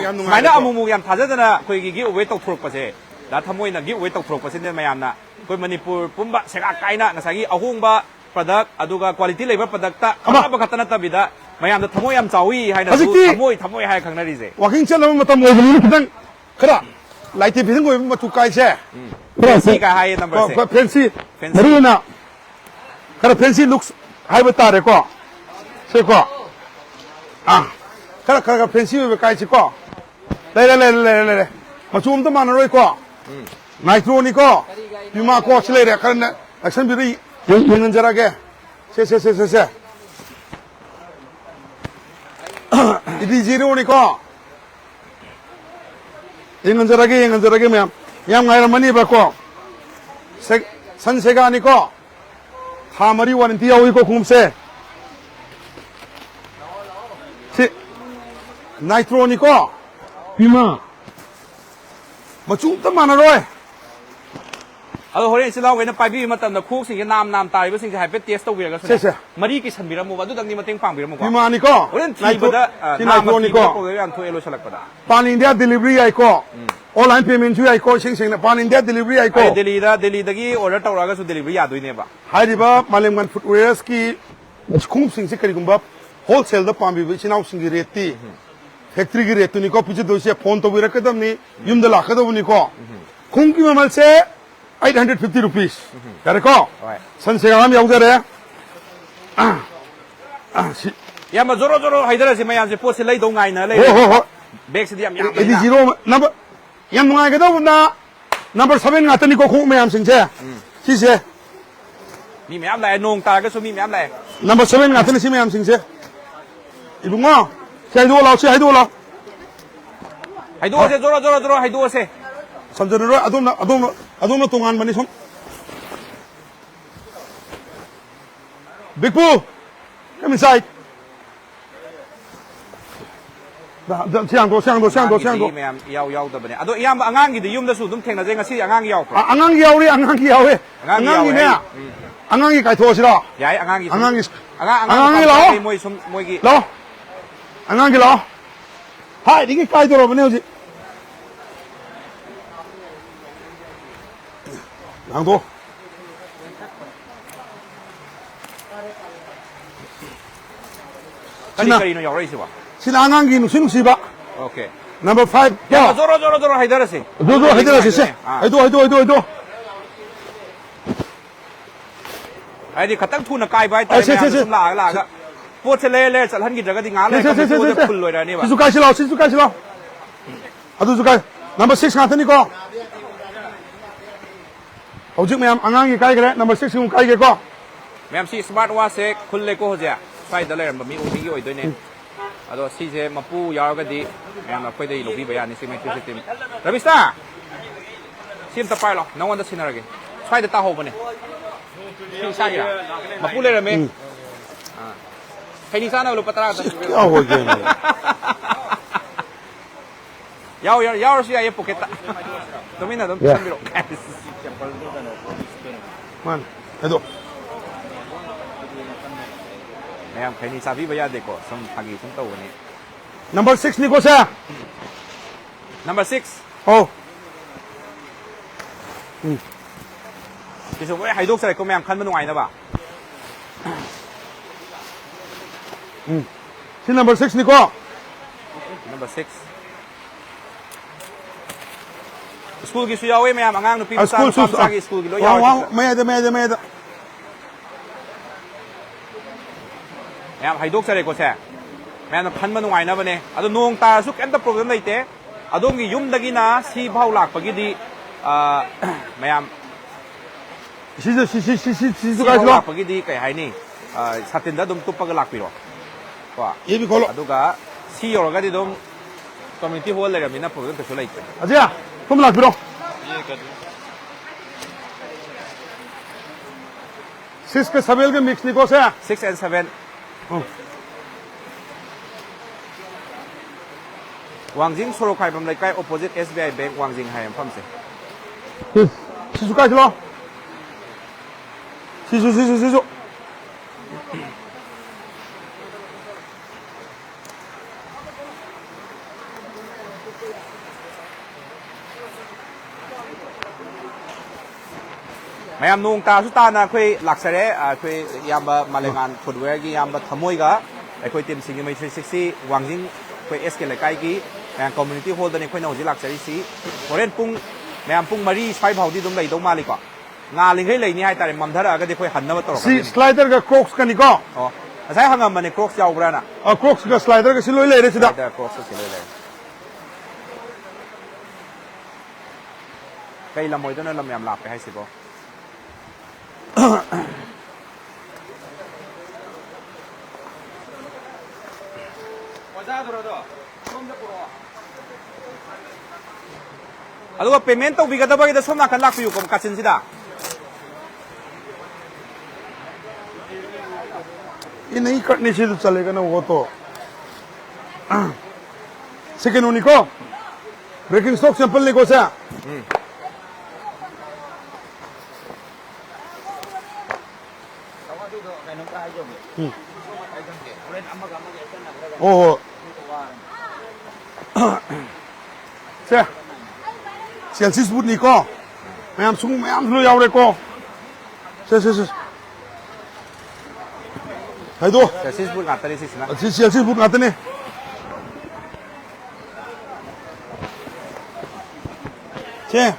yam nungai Maina amumu yam thajadana khoi gi giveaway tok thurok pa se da thamoi na giveaway tok thurok pa se ne mayam na koi manipur pumba sega kaina ngasagi ahungba product aduga quality labor product ta ama ba khatana tabida mayam da thamoi yam chawi haina thamoi hai khangnari je walking channel matam mo bini kitang khara laiti bising go matu kai se fancy ka hai number se fancy marina khara fancy looks hai bata re ko se ko khara fancy we kai se ko le machum to man roi ko nitro ni ko pima ko chile re khara action bi yengan jara ke se idi zero ni ko yengan jara ke me yam ngai mani ba ko san sega ni ko tha mari warranty yawi ko khum se nitro ni ko pima machum ta man roi alo horen sila wena paibi matam na khuk sing nam tari ba sing hai pe test to wirga se mari ki sanbira mu adu dang ni mateng pangbira mu ko pima ni ko horen thibada nitro ni ko ko yan thoelo salakpada pan india delivery ai ko online payment chu ai ko sing pan india delivery ai ko delhi dagi order tawraga su delivery yadoi ne ba hairiba Malemngan Footwears ki khum sing se kari gumba wholesale da pambi bi chinau sing gi reti factory gi retu ni ko piche doise phone to bira kadam ni yum da lakha do ni ko khum ki mamal se 850 rupees kare ko san se gam yaujare ya ma zoro haidara se mayam se pot se lai do ngai na lai ho bag se diam yam edi zero number yam ngai ga do na number 7 ngata ni ko khum mayam sing se si se mi mayam lai nong ta ga su mi mayam lai number 7 ngata ni si mayam sing se 이봉아, 해도 올라, 해도 올라. 하이도어세 저러 하이도어세. 선전으로 아동나 동안 많이 손. Big Boo, come inside. 시향도. 매am 야우야우더버네. 아도 이암 앙앙기도 윰다수 좀 탱나제 ngasi 앙앙기 야우. 앙앙기 야우리. 앙앙기네. 앙앙기 가이 도시라. 야이 앙앙기. 앙앙기 라오. 모이기. 라오. 앙앙기 라오. 하이, 이게 가이 돌아보네, 오지. 양도. 까리까리는 야우라 있어 봐. 신앙한기는 신우시바. 오케이. Number 5. 야, 저러 하이다라세. 너 해드라시. 해도. 아이디 가땅 투나 까이바이 따이 좀 라가. 포체레레 잘한기다가디 ngale 포체 풀 로이라니 봐. 시수까지라. 아두 수까지. Number 6 같으니까. hꯧ직 mayam angangi kai gare number 6 kum kai ge ko. Mayam si smart watch khulle ko hoja. Side le ram mi umi gi oidoi ne. Ado si je mapu yaragadi mayam na khoidai lobi bayani si mai system. Rabista. Sim ta pai lo. No one da sinarage. Side ta ho bane. Si sa ya. Mapu le rame. Kaini sana lo patara ta. Ya ho ge ne. Yaw si ay pocket. Domina dom sambiro. Man, edo. Mayam kaini sabi bayade ko som phagi sum taw ne. Number 6 ni ko sa. Number 6. Oh. Kiso mo haidok sa ko mayam khan manungai na ba. Si number 6 ni ko. Number 6. School gi suyawe mayam angang nupi sa gi school gi lo yaw. Wow, mayada. mayam haidok sa ko sa. Mayam khan manungai na bane. Ado nong ta su kenta problem naite. Ado gi yum dagi na si bhau lak pagi di mayam si si ka lak pagi di kai hai ni satin da dum tupaga lak piro. Ko. Ye bi ko lo. Ado ga si yor ga di dum community hall le ramina problem ka su lai. Aja, kum lak biro. 6 ke 7 ke mix ni ko sa. 6 and 7. Wangjing Sorokai bam laikai opposite SBI Bank Wangjing hayam pham se. Sisu ka lo. Sisu. Mayam nung ta su ta na khoi lakchare khoi yamba Malemngan Footwear gi yamba Thammoi ga khoi team Singjamei 360 Wangjing khoi SK laikai gi community hall da ni khoi na hoji lakchari si horen pung mayam pung mari 5 haudi dum lai do mali ko nga lingai lai ni hai tare mamdhara ga de khoi hanna ba tor Si slider ga crocs ka ni ko. oh asai hangam mane crocs yaw bra na Crocs ga slider ga siloi le re sida. da crocs se le kai lamoi do na lam yam lap pe hai si bo aduga payment to bigada ba gida somna kan lakpiu kom kachin sida ये नहीं कटने से तो चलेगा ना वो तो second उन्हीं को ब्रेकिंग स्टॉक सैंपल नहीं को सा ओ से सेल्सियस बुट नहीं को मैं आम लो याव रे को से Haido. Celsius bul ngata ni sisna. Celsius bul ngata ni. Che.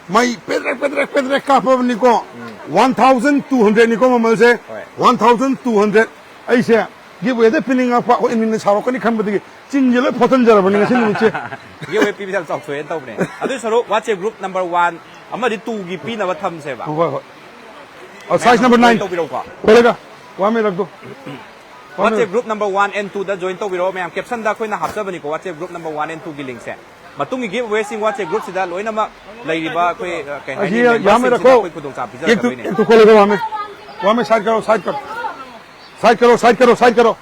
Mai pedrek kapab ni ko 1200 ni ko mamal se 1200 ai se give away the pinning up ko in saro ko ni khan badi jinjele photon jara bani ngi ni che. Give away pibisal chok soen taw ne. Adu saro WhatsApp group number 1 amadi 2 gi pi na ba tham se ba. और size number 9 बोलेगा वहां में रख दो WhatsApp group number 1 and 2 da join to biro mayam caption da khoina hapsabani ko WhatsApp group number 1 and 2 gi link se matung gi giveaway sing WhatsApp group sida loina ma lairiba khoi kai hai ni yame rakho khoi kudong cha pizza ek to kholega वहाँ में side करो side करो side करो side करो side करो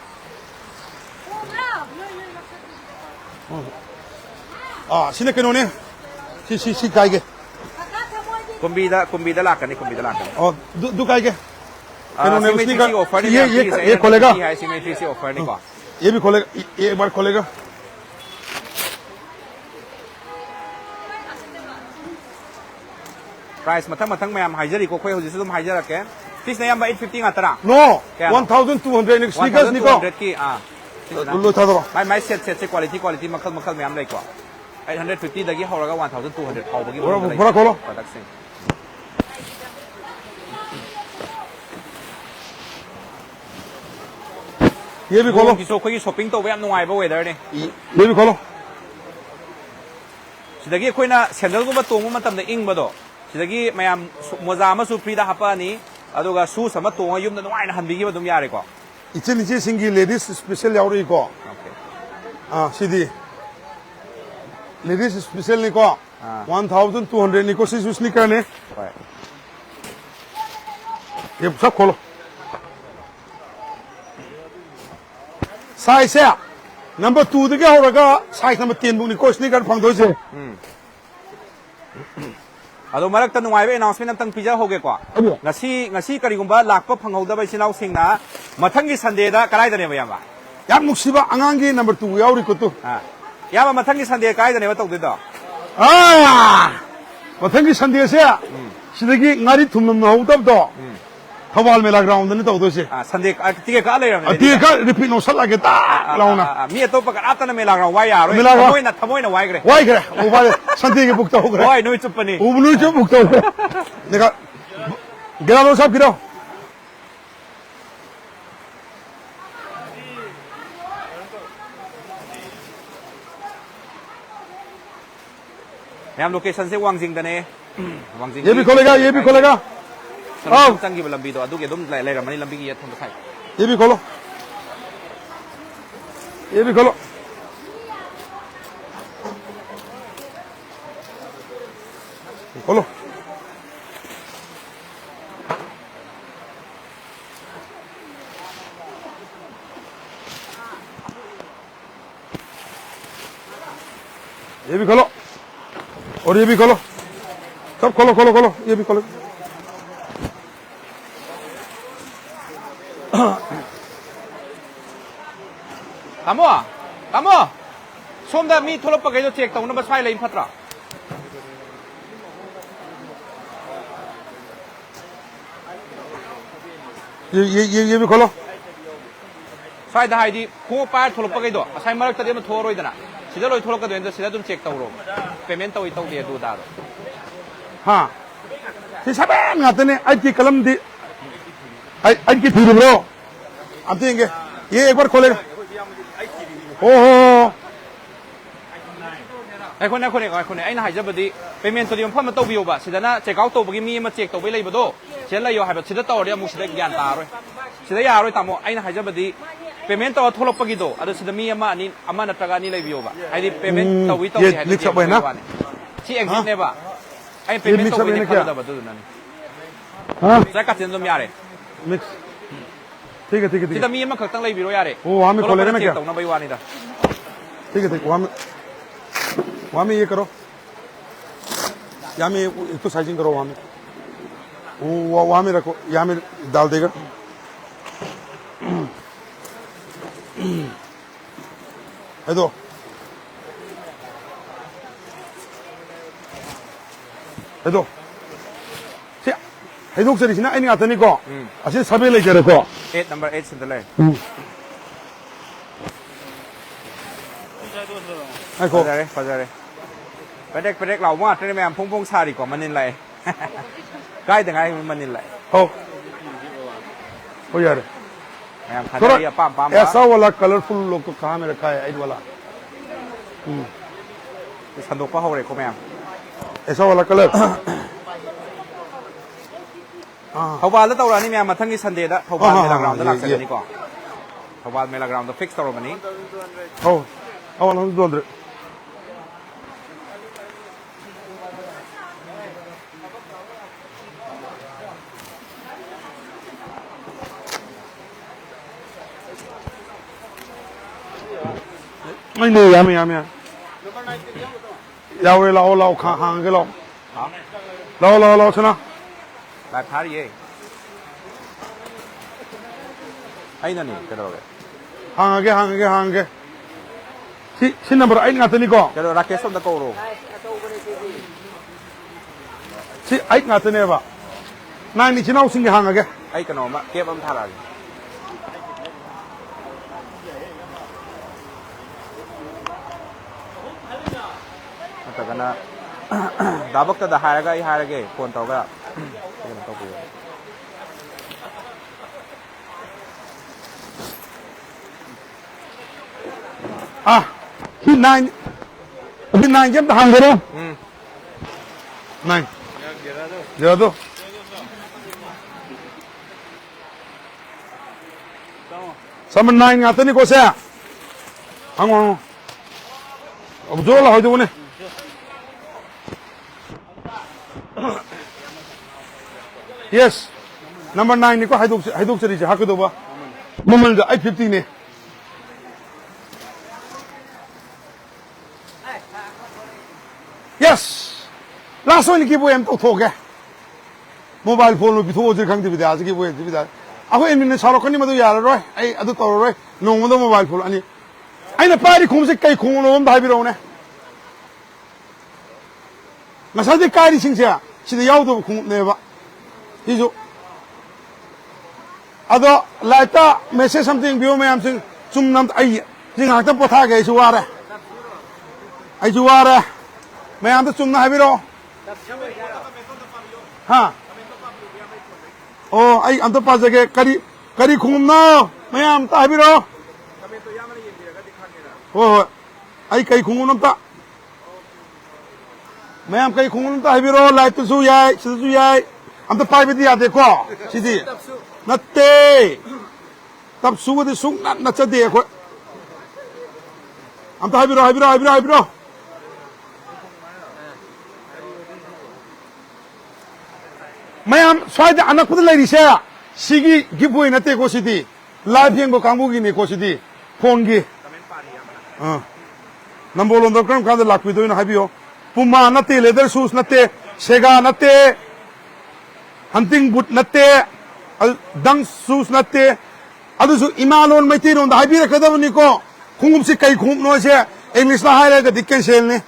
सिने के नोने सी काइगे कुंबीदा लाकने और दु काइगे इन्होंने उसने का ऑफर ये खोलेगा सिमेट्री से ऑफर नहीं को ये भी खोलेगा ये एक बार खोलेगा प्राइस मथंग मैं हम हाइजरी को खोई होजिस तुम हाइजर रखे फिस नहीं हम 850 आतरा नो 1200 निक स्नीकर्स निको 1200 की लो था दो माय सेट से क्वालिटी मखल में हम लाइक को 850 दगी होरगा 1200 फाउबगी बड़ा खोलो प्रोडक्ट से ये भी खोलो किसो कोई शॉपिंग तो वे हम नुआइबो वेदर ने ये भी खोलो सिदगी कोइना सैंडल गुबा तोंगु मतम इंग बदो सिदगी मयाम मोजा अमसु फ्रीदा हापानी अदुगा शूज अमा तोंगा युमदा नुआइना हनबिगी बदुम यारे को इचे नीचे सिंगी लेडीज स्पेशल यावरी को सीधी लेडीज स्पेशल निको 1200 निको सिसु स्नीकर ने ये सब खोलो साइज है नंबर 2 दगे होरगा साइज नंबर 10 बुक निको स्नीकर फंगदोसे अदो मरक त नुआइबे अनाउंसमेंट अमतंग पिजा होगे को ngasi करिगुंबा लाखप फंगौदबा सिनाउ सिंगना मथंगी संडे दा कराय दने बयामा याम मुक्सिबा अंगांगी नंबर 2 यावरी को तो यामा मथंगी संडे काय दने बतौदे दो मथंगी संडे से सिदगी ngari थुमनम नौदब दो थवाल मेला ग्राउंड ने तौदो से संडे तिके का ले रमे तिके का रिपीट नो सला के ता लाउना मी तो पक आतन मेला ग्राउंड वाय यारो थमोइना वाय ग्रे वो वाले संडे के बुक तो हो गए वाय नुई चुपनी उबनु चुप बुक तो देखा गिरा लो सब गिराओ मैम लोकेशन से वांगजिंग दने वांगजिंग ये भी खोलेगा चंगी लंबी तो अदुगे दुम ले रमनी लंबी की थम खाई ये भी खोलो ये भी खोलो खोलो ये भी खोलो और ये भी खोलो सब खोलो खोलो खोलो ये भी खोलो तामो सोमदा मी थोलप पकैदो चेक तौन बसाई लेइन फत्रा ये भी खोलो साइड हाइदी खो पार थोलप पकैदो असाई मरक तदे म थोरोइदना सिदा लोइ थोलक कदो एंदा सिदा दुम चेक तौरो पेमेंट तौइ तौदे दु दारो हाँ सब ngaतने आई की कलम दी आई की थी ब्रो अब देंगे ये एक बार खोलेगा ओहो ꯑꯩꯈꯣꯏꯅ ꯑꯩꯅ ꯍꯥꯏꯖꯕꯗꯤ ꯄꯦꯃꯦꯟ ꯇꯧꯗꯤ ꯃꯐꯝ ꯑꯃ ꯇꯧꯕꯤꯌꯣꯕ ꯁꯤꯗꯅ ꯆꯦꯛ ꯑꯥꯎꯠ ꯇꯧꯕꯒꯤ ꯃꯤ ꯑꯃ ꯆꯦꯛ ꯇꯧꯕꯩ ꯂꯩꯕꯗꯣ ꯁꯤꯗ ꯂꯩꯌꯣ ꯍꯥꯏꯕ ꯁꯤꯗ ꯇꯧꯔꯗꯤ ꯑꯃꯨꯛ ꯁꯤꯗ ꯒ꯭ꯌꯥꯟ ꯇꯥꯔꯣꯏ ꯁꯤꯗ ꯌꯥꯔꯣꯏ ꯇꯥꯃꯣ ꯑꯩꯅ ꯍꯥꯏꯖꯕꯗꯤ ꯄꯦꯃꯦꯟ ꯇꯧꯔ ꯊꯣꯛꯂꯛꯄꯒꯤꯗꯣ ꯑꯗꯣ ꯁꯤꯗ ꯃꯤ ꯑꯃ ꯅꯠꯇ꯭ꯔꯒ ꯑꯅꯤ ꯂꯩꯕꯤꯌꯣꯕ ꯍꯥꯏꯗꯤ ꯄꯦꯃꯦꯟ ꯇꯧꯏ ꯇꯧꯗꯦ ꯍꯥꯏꯕ ꯋꯥꯅꯤ ꯁꯤ ꯑꯦꯛꯖꯤꯠꯅꯦꯕ ꯑꯩ ꯄꯦꯃꯦꯟ ꯇꯧꯕꯩꯅꯦ ꯈꯜꯂꯨꯗꯕ ꯑꯗꯨꯗꯨꯅꯅꯤ ꯆꯥꯛ ꯀꯥꯆꯤꯟ ꯑꯗꯨꯝ ꯌꯥꯔꯦ मिक्स ठीक है सिदा मी अमखक्तंग लेबिरो यारे ओ वहां में खोलेगा ना क्या तौना बई वानीदा ठीक है वहां में ये करो यहाँ में एक तो साइजिंग करो वहां में वहां में रखो यहाँ में डाल देगा है दो 해독 저리시나 아니 같으니까 아시 사벨레 저러고 8 number 8 sinda lai 아이고 fazare pedek law ma tane mem phong sari ko manin lai gai da gai manin lai हो यार mem khadari ya pam ऐसा वाला कलरफुल लोग को कहां में रखा है ऐड वाला संदोक pa hore ko mem ऐसा वाला कलर थौबाल तौरानी मैम मथंगी संडे दा थौबाल मेला ग्राउंड दा लाक्चरनी को Thobal Mela Ground fix tawrabani. Oh, 1,200. Mấy người à mày giàu cái lâu hàng cái lâu lâu thế nào Lại phá đi ấy. Ai nè cái đó cái. hàng cái xin number anh ngắt ni ko Cái đó racket xong đã câu rồi. si anh ngắt ni ba nai ni chinaw sing hàng cái Ai cái nó mà kẹp âm thà lại. Tagana dabak ta da harage phone tawga kena to puyo he nine jam ta hàng rồi nine giờ đó sama nine ngắt ni ko sa hàng ông Jo là hỏi đâu nè Yes, number 9 ni ko haiduk chari ha ko do ba mamal da 850 ne Yes, last one ki bo em to thoge mobile phone lo bi tho je khang ti bi da ji ki bo ji bi da a ko em ni sa ro kan ni ma do ya roi ai adu to roi no mo do mobile phone ani ai na pa ri khum se kai khum lo dai bi ro ne ma sa de kai ri sing sia si de yao do khum ne ba Isu, ado laita message something bio mayam sing sum nam ai sing hak ta potha ge su ware ai su ware mayam ta sum na habiro ha oh ai am ta pa ge kari khum no mayam ta habiro oh ai kai khum nam ta mayam kai khum nam ta habiro lai tu su yai am ta pai bi ya de ko si di natte tab su de sung na cha de ko am ta habiro mayam swai anak put lai ri sa sigi giveaway na te ko si di live yeng ko kangbu gi ni ko si di phone gi number on the ground ka de lak pi do na habio puma na te leather shoes na te sega na te hunting boot natte dang shoes natte adusu imalon maitin da habira kadawni ko khungum se kai khum no se english na haira ga dikken sel ne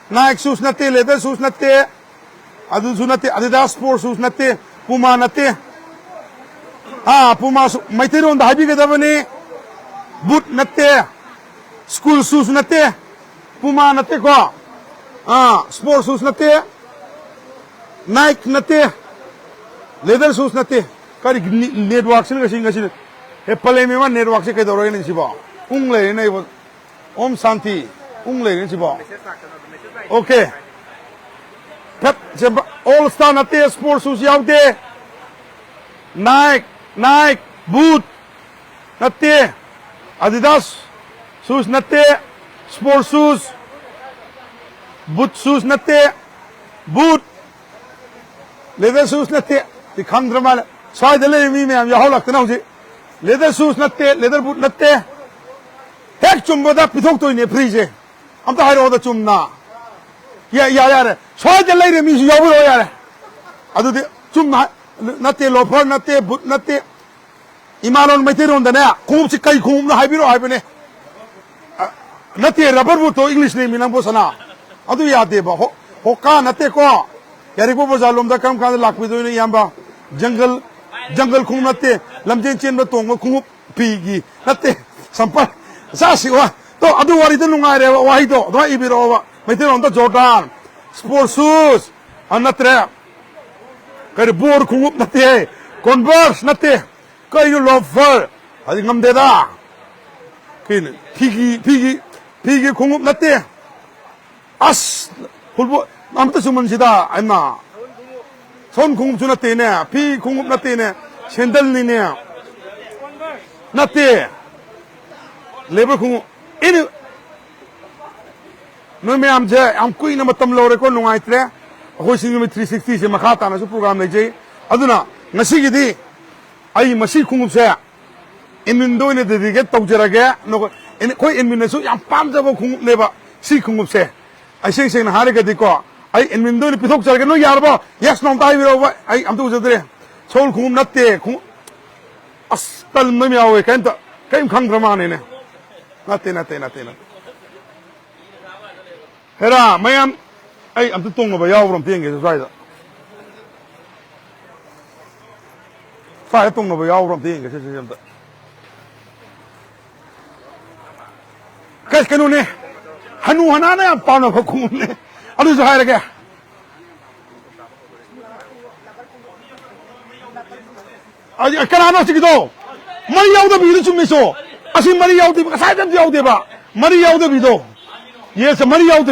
Nike shoes natte leather shoes natte adusu natte adidas sport shoes natte puma natte puma maitin da habi kadawni boot natte school shoes natte puma natte ko sport shoes natte Nike natte leather shoes natte kari network sin ngasi he pale me man network se kai do roin si ba ung le nei bo om santi ung le si ba okay pep all star natte sport shoes yaw de Nike boot natte Adidas shoes natte sport shoes boot shoes natte boot leather shoes natte the Khandramal side the lady me am Yaholak now. Leather shoes natte, leather boot natte. Heck chumboda pitok to in a prise. I'm the hero of the chumna. Yeah. Side the lady means Yabu. I do the chumna natte, loper natte, boot natte. Imanon Materon the na, Kumsikai Kum, the Hibiro Hibene. Natte, rubber boot to English name in Ambosana. I do Yadeba, Hoka natte ko. Yaripo was alum the come kind of luck with Yamba. Jungle khung natte lamjen chen ba tong khung pigi natte sampa sa si wa to adu wari de lungai re wa hi do ibiro wa maite on the Jordan sport shoes anatre kar bor khung natte Converse natte kai you loafer adi ngam de da kin pigi khung natte as hulbo am ta suman sida aina 손 공급 주 나때네 비 공급 나때네 샌들 니네 나때 labour खुंग in no में हम जे हम कोई न मतम लोरे को नुंगाइत्रे अखोई सिंगमे 360 से मखा ताना सु प्रोग्राम ले जे अदुना ngasi gidi ai masi khungum se inmin do ne dedicate tawjarage no koi inmin su yam pam jabo khungum ne ba si khungum se ai sing sing na hare gadi ko ai inmin do ne pithok jarage no yar ba yes no tai biro ba ai am tu jadre sol khungum natte khung as tal me yawe kan ta kaim khang dramane ne natte hera mayam ai am tu tong ba yaw rom tienge sai da phải tung nó vào nhau rồi thì cái nó này hanu hana này bao nó có khung này anh đi hai là cái cái nào nó chỉ cái đó mari nhau đó bị nó chụp mấy số anh mari nhau thì cái sai chân nhau thì ba mari nhau đó bị đó yes mari nhau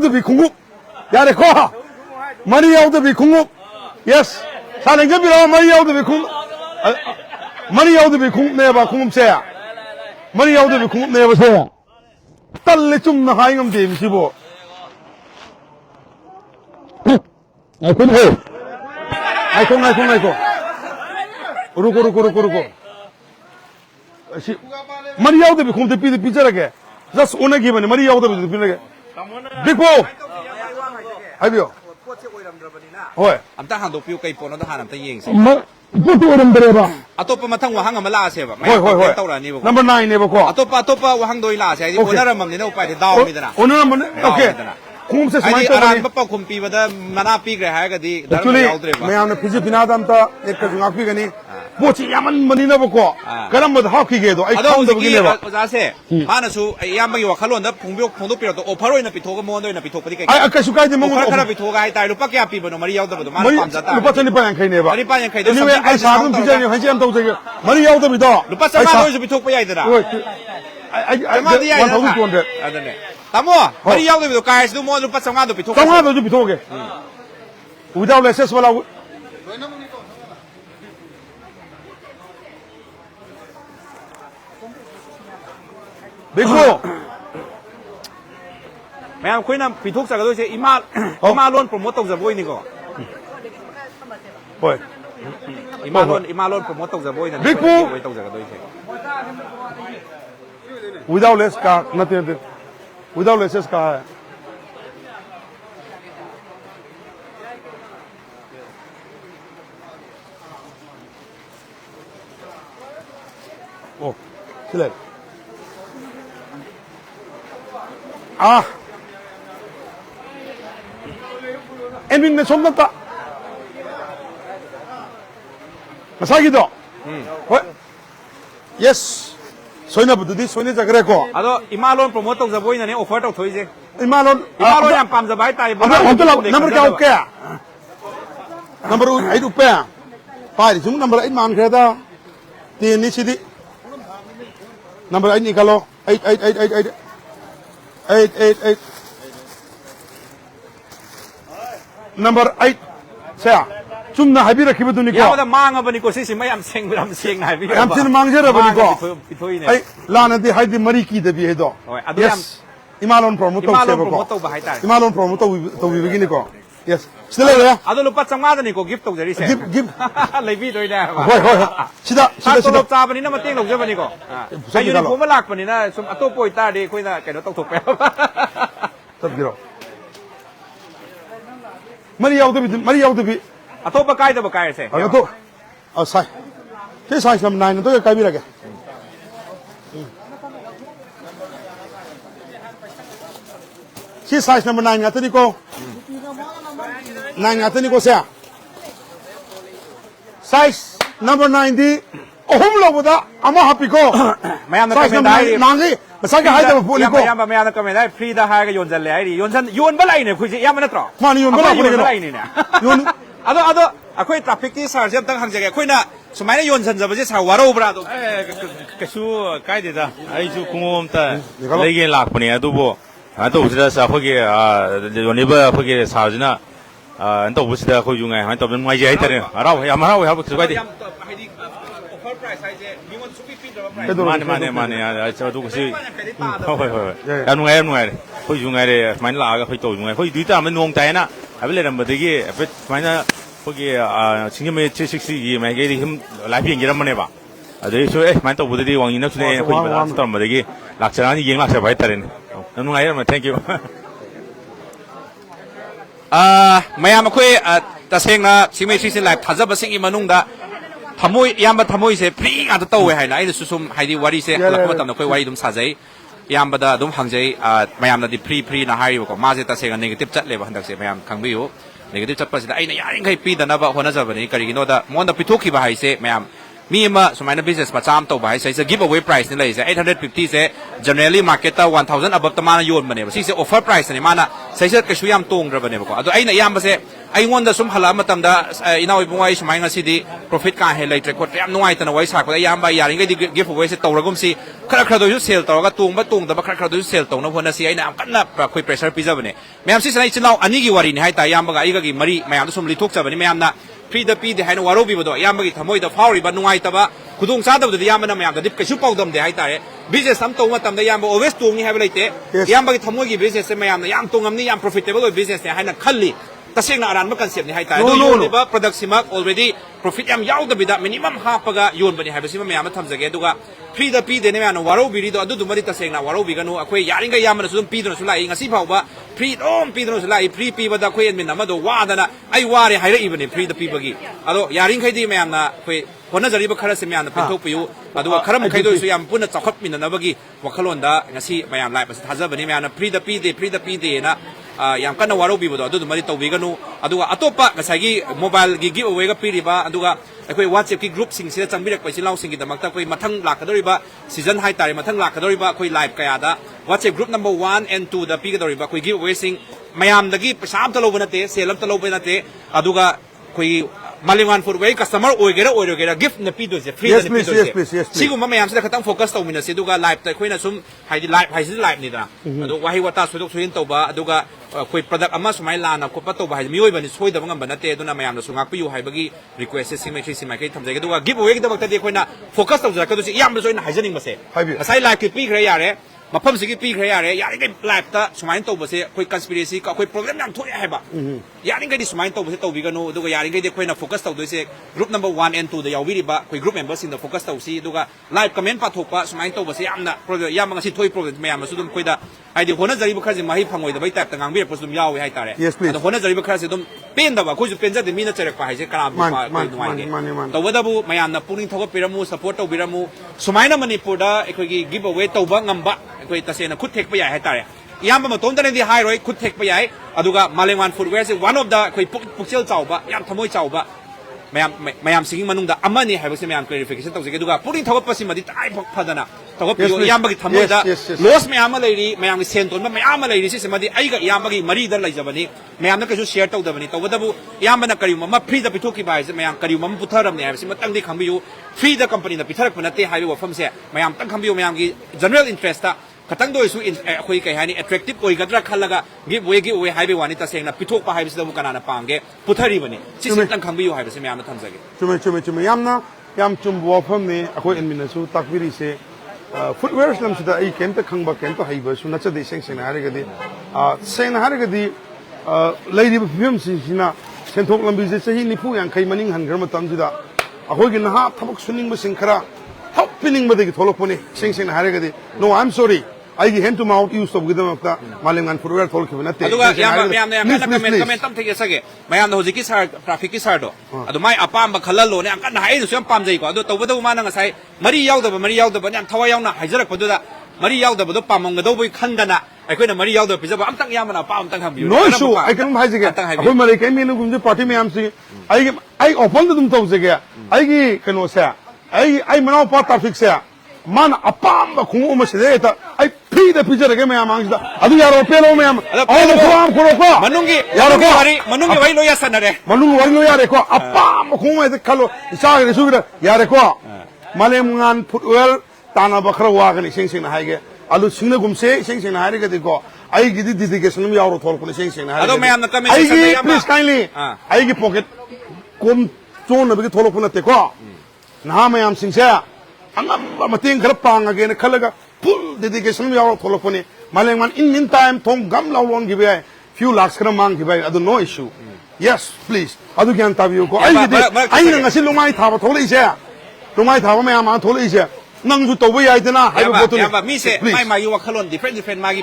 đó bị khung úp ya đấy khó mari nhau đó bị khung úp yes 사는 게 비로 머리 야우도 비쿵 머리 야우도 비쿵 내봐 궁금새야 머리 야우도 비쿵 내보세요 딸래 좀 나하잉음 데임시보 아이콘 오르고 머리 야우도 비쿵 데 비자라게 just 오늘 기분에 머리 야우도 비자라게 비고 아이비요 oi amta hang do piu kai pon da han amta yeng se putu oram dereba atopa mathang wahang amala se ba hoi tawra ni ba number 9 ne ba ko atopa wahang doi la se ai onaram am ni no pai de daw mi dana onaram okay khum se smai ta aran pa khum pi ba da mana pi gre ha ga di dharma yaudre ba मैं हमने physique बिना दम ता एक का Junga P Ghani पोची यामन money ना बको करम मद हॉकी गे दो आई खाम दो गिने बा oja se mana su yam gi wakhalon da phungdo pi ro to offer oi na pi thoga mon doi na pi thok padi kai ai ka su kai de mong khara pi thoga ai tai lupa kya pi ba no mari yaud da ba mana pam ja ta lupa chani pa yang khai ne ba mari pa yang khai do ni ai sa dum pija ni hanji am to je mari yaud da bi do lupa sa ma do pi thok pa yai da ai ma di ai 1200 adane tamo mari yaud da bi do kai su mo lupa sa ma do pi thok sa ma do bi thoge without license wala देखो मैं हम कोई ना पिथुक सका तो इसे इमा loan promote तो जब वही नहीं को ओए इमा लोन प्रमोट तो जब वही ना देखो वही तो जगह तो इसे without less का nothing without less का है ओ चले 엔빈네 손 났다. 사기도. 예스. 소이나 부드디 소이나 그래고. 아도 이말론 프로모트 또 보이네 오퍼 또 토이제. 이말론 양 빰자 바이 따이 뭐. 넘버 까 오케. 넘버 8 우페. 파이 중 넘버 8 만 그래다. 티니 시디. 넘버 8 니칼로. 8 number 8 자 좀나 하비라 기부도니까 야보다 망아버니까 시시 마ям 생그람 생 하비 얌tin 망제라버니까 비토이네 아이 라나디 하이디 머리키데 비해도 yes 이말론 프로모터 세버고 이말론 프로모터 또 위기니까 yes 실례야 아도 루파 짱마다니까 기프트 도저리세 깁 레비 도이나 호이 시다 시다 짜버니나 마땡 놓저버니까 아유니 보면 락버니나 좀 아토포 있다디 코이나 그래도 똑똑해 탑기로 머리 야우드비 아토파 까이다 봐 까이세 아토 사이 제 사이즈 넘 9 또 까비라게 제 사이즈 넘 9 같으니까 9 같으니까 세 사이즈 넘버 9디 어홈로보다 아마 하피고 마야나 카멘다이 나기 사기 하이다 보니까 야마 마야나 카멘다이 프리다 하가 연전래 아이디 연번 라이네 쿠지 야마 너트로 마니 연번 라이네 연 아도 아코이 트래픽티 사르지 땅 항제게 코이나 수마이나 연전 잡지 사 와로브라도 그수 까이데다 아이주 공홈다 레게 락보니 아도보 아도 우스다사 거기 요니바 거기 사르지나 또 우스다 거기 중에 한또 좀 많이 하이다네 알아 야마라고 하고 들어가야 돼 price ใช่ไหมมีคนซุปปี้ปีดหรือว่า price มาเนี่ยเจ้าดูสิเฮ้ยๆยังไงคุยยังไงเลยมันลาก็คุยโตยังไงคุยดีแต่มันงงใจนะไอ้เรื่องมันเด็กมันพวกชิงจะไม่เชื่อสิ่งมันก็ที่เขาไลฟ์ยังยังมันเนี่ยป่ะเดี๋ยวช่วยมันตัวบุตรดีวางยินนักสุนัขคุยมาแล้วตอนมันเด็กหลักฐานนี่ยิงหลักฐานไปแต่เรื่องยังไงมัน thank you ไม่ยามมาคุยแต่เสียงนะสิ่งไม่สิ่งไลฟ์ทัศน์ภาษาอีมันนุ่งดะทำมวยยามมาทำมวยเสียพรีอาจจะโตไว้ให้นะไอ้เรื่องสุ่มให้ดีวารีเสียแล้วก็มาทำนักคุยวารีดุมซาใจยามบัดดุมหังใจไม่ยามนั่นดีพรีนะให้อยู่ก็มาเสียแต่เสียงอันนี้ก็ติดจัดเลยว่าหันดักเสียไม่ยามขังไม่อยู่นี่ก็ติดจัดภาษาไอ้เนี่ยยังไงปีแต่นะบ่คนน่าจะแบบนี้ก็รีโนดะมองแต่พิทุกีบ่ให้เสียไม่ยามมีมาสมัยนั้น business ประจำตัวบ่ให้เสีย give away price นี่เลยเสีย850เสีย generally market 1000 above ตมาโยนมาเนี่ยเสีย offer price นี่มานะเสียก็ช่วยยามตรงระบบเนี่ยบอกว่าตัวไอ้เนี่ยยามมาเสียไอ้วันเดสมหลามาทำได้อินาวิบุ้งไอ้สมัยนั้นสิดี profit การเฮลัยเทรดก็เตรียมนุ่งไอ้ตัวไว้สักก็ยามไปยาริงก็ดี give away เสียตัวระกมสิคราคราโดยยุเซลตัวก็ตุงมาตุงแต่ว่าคราคราโดยยุเซลตัวนั้นพอนะสิไอ้เนี่ยกันนะแบบคุย pressure พิจารณาเนี่ยไม่ยามสิสนายชินเอาอันนี้กี่วารีนี่ให้แต่ยามบางไอ้ก็กี่มารีไม่ยามต้องสมลิทุกจับเนี่ยไม่ยามนะพรีเดปีเดให้นวารบีบดยามบางทีทำไมเดฟาวรีบันนุ่งไอ้ตัวว่าคุณต้องทราบตัวเดียามมันไม่ยามแต่ดิบกระชุบเป่าดมเดียให้แต่business ทำตรงมาทำได้ยามบอก always ตรงนี้ให้ไปเลยเตะยามบางทีทำไมกี่ business ไม่ยามนะยามตรงนี้ยาม profitable business เนี่ยให้นักขันลีแต่เสียงน่ารันมากันเสียบนี่ให้แต่โดยยูนิบะ product สิมัก already profit ยามยาวแต่บิดา minimum 5ปะกะยูนบันนี้ให้ไปสิมันไม่ยามมาทำสักแค่ดูก็พรีเดปีเดเนี่ยไม่ยามวารบีดีตัวดูมาดิแต่เสียงน่ะวารบีกันนู้คุยยาริงก็ยามมันสุดปีตัวสุดไล่งาสิเผาว่าพรีปีตัวสุดไล่พรีบัดคุยเอ็นมินน่ะมาดูว่าแต่นะไอ้ว่าเนี่ยให้ได้อีกบันนี้พรีเดปีบกี้อะดูยาริงใครดีไม่ยามนะคุยคนน่าจะรีบคาราเซมียนเป็นทุกปีอยู่อะดูว่าคารามันใครโดยสุยามปุ่นจะขับมินนะบกี้ว่าขลุ่นดางาสิไม่ยามไล่ภาษาทัศน์บันนี้ไม่ยามนะพรีเดปีเดนะยามกันวารบีบดดูมาดิตัววีกันนู้อะดูว่าอัตโตปะงาสิโมบายกิฟต์เอาไว้ก็ปีริบะอะดูว่าไอ้คุยวอทเซปกี้กรุ๊ปสิ่งที่จังมีเด็กไปสิเล่าสิ่งที่แต่มักแต่คุยมาทั้งหลักกันด้วยบะซีซันไฮตายมาทั้งหลักกันด้วยบะคุยไลฟ์กันดะวอทเซปกรุ๊ป number 1 and 2 da ปีกันด้วยบะคุยกิฟต์เอาไว้สิ่งไม่ยามตะกี้สามตะโลบนันเตะเซลัมตะโลบนันเตะอะดูว่าคุยMalemngan Footwear customer โอ้ยเกล้า gift เนี่ยปีด้วยเสีย free เนี่ยปีด้วยเสียสิ่งที่ไม่ยามสิ่งที่เขาต้องโฟกัสตรงนี้นะสิ่งที่ว่าไลฟ์แต่คุยนะซุ่มให้ดีไลฟ์ให้สิ่งไลฟ์นี่นะดูว่าให้ว่าตาสุดสุดตัวบ้าดูว่าคุย product อามาสมัยลานะคุยประตูบ้าให้มีโอ้ยบันนี้ช่วยแต่บางบันนั้นเตะดูนะไม่ยามนะสุงักไปอยู่ให้บางที request สิ่งไม่ทำใจก็ดูว่า give away ก็ต้องแต่เด็กคุยนะโฟกัสตรงนั้นก็ดูสิยามมันช่วยนะให้จะนิ่งมาเสียมาใช้ไลฟ์คือปีใครอยากเลยมาเพิ่มสิ่งที่ปีใครอยากเลยอยากได้ไลฟ์แต่สมัยตัวบ้าเสียคุย conspiracy ก็คุย program ยังทุ่งให้บ้าอยากได้สมัยตัวบ้าเสียตัววิกันนู้ดูว่าอยากได้คุยนะโฟกัสตรงด้วยเสีย group number 1 and 2 เดี๋ยววิริบะคุย group member สิ่งที่โฟกัสตัวสิดูว่าไลฟ์คอมเมนต์ปัดถูกปะสมัยตัวบ้าเสียอันน่ะ program ยามมันก็สิถ้วย program ไม่ยามมาสุดท้ายคุยได้ไอเดี๋ยวคนนั้นจะรีบคราสิมาให้พังไว้แต่ไม่แต่ต่างๆวิริประชุมยาวไว้ให้ตาเลยแต่คนนั้นจะรีบคราสิต้องเป็นแต่ว่าคุยจะเป็นจะเดี๋ยวมีน่าจะเรียกว่าให้เจ้ากราบมาคุยหน่วยเนี่ยแต่ว่าถ้าบุไม่ยามนะปุ่นทว่าปีรามู support ตัวปีรามูสมัยนั้นมันนี่พูดได้คุย give away ตัวบ้างงำบะคุยแต่เสียนะคุดเทคไปใหญ่ให้ตาเลยยามมาต้นตอนนี้ไฮโรยคุดเทคไปใหญ่อะดูก็Malemngan Footwear สิ one of the คุยปุกเชี่ยวเจ้าบะยามทำมวยเจ้าบะไม่ยามสิ่งมันนุ่งดาอามันนี่ให้บุษไม่ยาม clarification ต้องสิ่งดูก็ปุ่นทว่าภาษีมาดิตายพัฒนาแต่ว่าปียามบางทีทำมวยได้ loss ไม่ยามอะไรดีไม่ยามเซนต์ต้นไม่ยามอะไรดีสิสมาดิไอ้ก็ยามบางทีมารีดัลเลยจะบันนี้ไม่ยามนักก็ช่วย share ตัวบันนี้แต่ว่าถ้าบุยามมันนักการอยู่มาพรีดไปทุกที่ไปไม่ยามการอยู่มาพุทธรรมเนี่ยสิมาตั้งที่คำบิวฟรีดคอมพานีนะพิธารักพนัตเตให้ว่าฟังเสียไม่ยามตั้งคำบิวไม่ยามกี่ general interest กระทั่งโดยสุคุยกันให้นี่ attractive คุยกันรักขันละก็ give away ให้ไปวันนี้แต่เสียงนะพิทุกไปให้ไปสิเราบุกันนะปังเกพุทธรีบันนี้สิ่งตั้งคำบิวให้ไปสิไม่ยามมาทำสักจุ่มยามนะยามจุ่มบัวพมนี่คุยเอ็นมินสูตักวิริเซfootwear นั่นสุดไอ้เข็มตะขังบักเข็มตะให้บัสุนัชดีเสียงหาริกดีเสียงหาริกดีเลยดีพิมพ์สินะเส้นทางลำบากจะให้นิพุยังใครมันยิ่งหันกันมาตั้งจุดคุยกันนะฮะทับกสุนิงมาสิงคราทับพินิงมาเด็กทอลปนี่เสียงหาริกดี no I'm sorryไอ้ที่ hand to mouth use ตัวกิจมันก็Malemngan Footwearทอลคิดว่านั่นเองดูว่ายามเนี่ยคอมเมนต์ตั้มที่จะสักไม่ยามดูสิกิสาร์ทราฟิกิสาร์ดดูไม่อาปามบักขลัลโลเนี่ยกันหายดูเสียงปามใจกว่าดูตัววัตถุมานั่งใส่มารียาวตัวเนี่ยทว่ายวน่ะหายจะรักพอดูละมารียาวตัวปามมองกระโดดไปขันกันน่ะไอ้คนน่ะมารียาวตัวพิจารณาตั้งยามมันอาปามตั้งทำอยู่ no issue ไอ้กันไม่ใช่แกคนมาเลยแค่มีนึกว่าจะปาร์ตี้ไม่ยามสิไอ้ออกพันธุ์ตุ้มโตสิแกไอ้กี่คนว่าเสียไอ้มันเอาปาร์ตี้ฟิกเสียมันอาปามบักคงอุ้มเสียแต่ไอ้พี่เด็กพิจารณาแกไม่ยามอังสิตาอะดูยาโรเปโลไม่ยามเอาลูกความคนละก็มันนุ่งกี่ยาโรเปมันนุ่งกี่ไว้ลอยสันนะเร่มันนุ่งไว้ลอยอะไรก็อาปามบักคงไม่ได้ขัลโลอิสระเลยสุดเลยยาเร่ก็Malemngan Footwearตานาบักคราว่ากันเสียงนะให้แกอาลูกสิ่งนั้นกุมเสียงนะให้แกดีก็ไอ้กี่ดีก็สนุกยาวรถทอลคนเสียงนะให้ไอ้กี่ please kindly ไอ้กี่ pocket กุมโจนนะไปกี่ทอลคนนั่นเตะก็ nah mayam singsa angam mating kerap pang again kalaga full dedication yaw tholopone Malemngan in meantime thong gam lawon gibe few lakhs kara mang gibe adu no issue yes please adu gyan tabiyo ko ai ngasi lumai thaba tholei se lumai thaba mayam an tholei se nang ju tobo yai dana hai bo to yamba mi se mai yu wakhalon different magi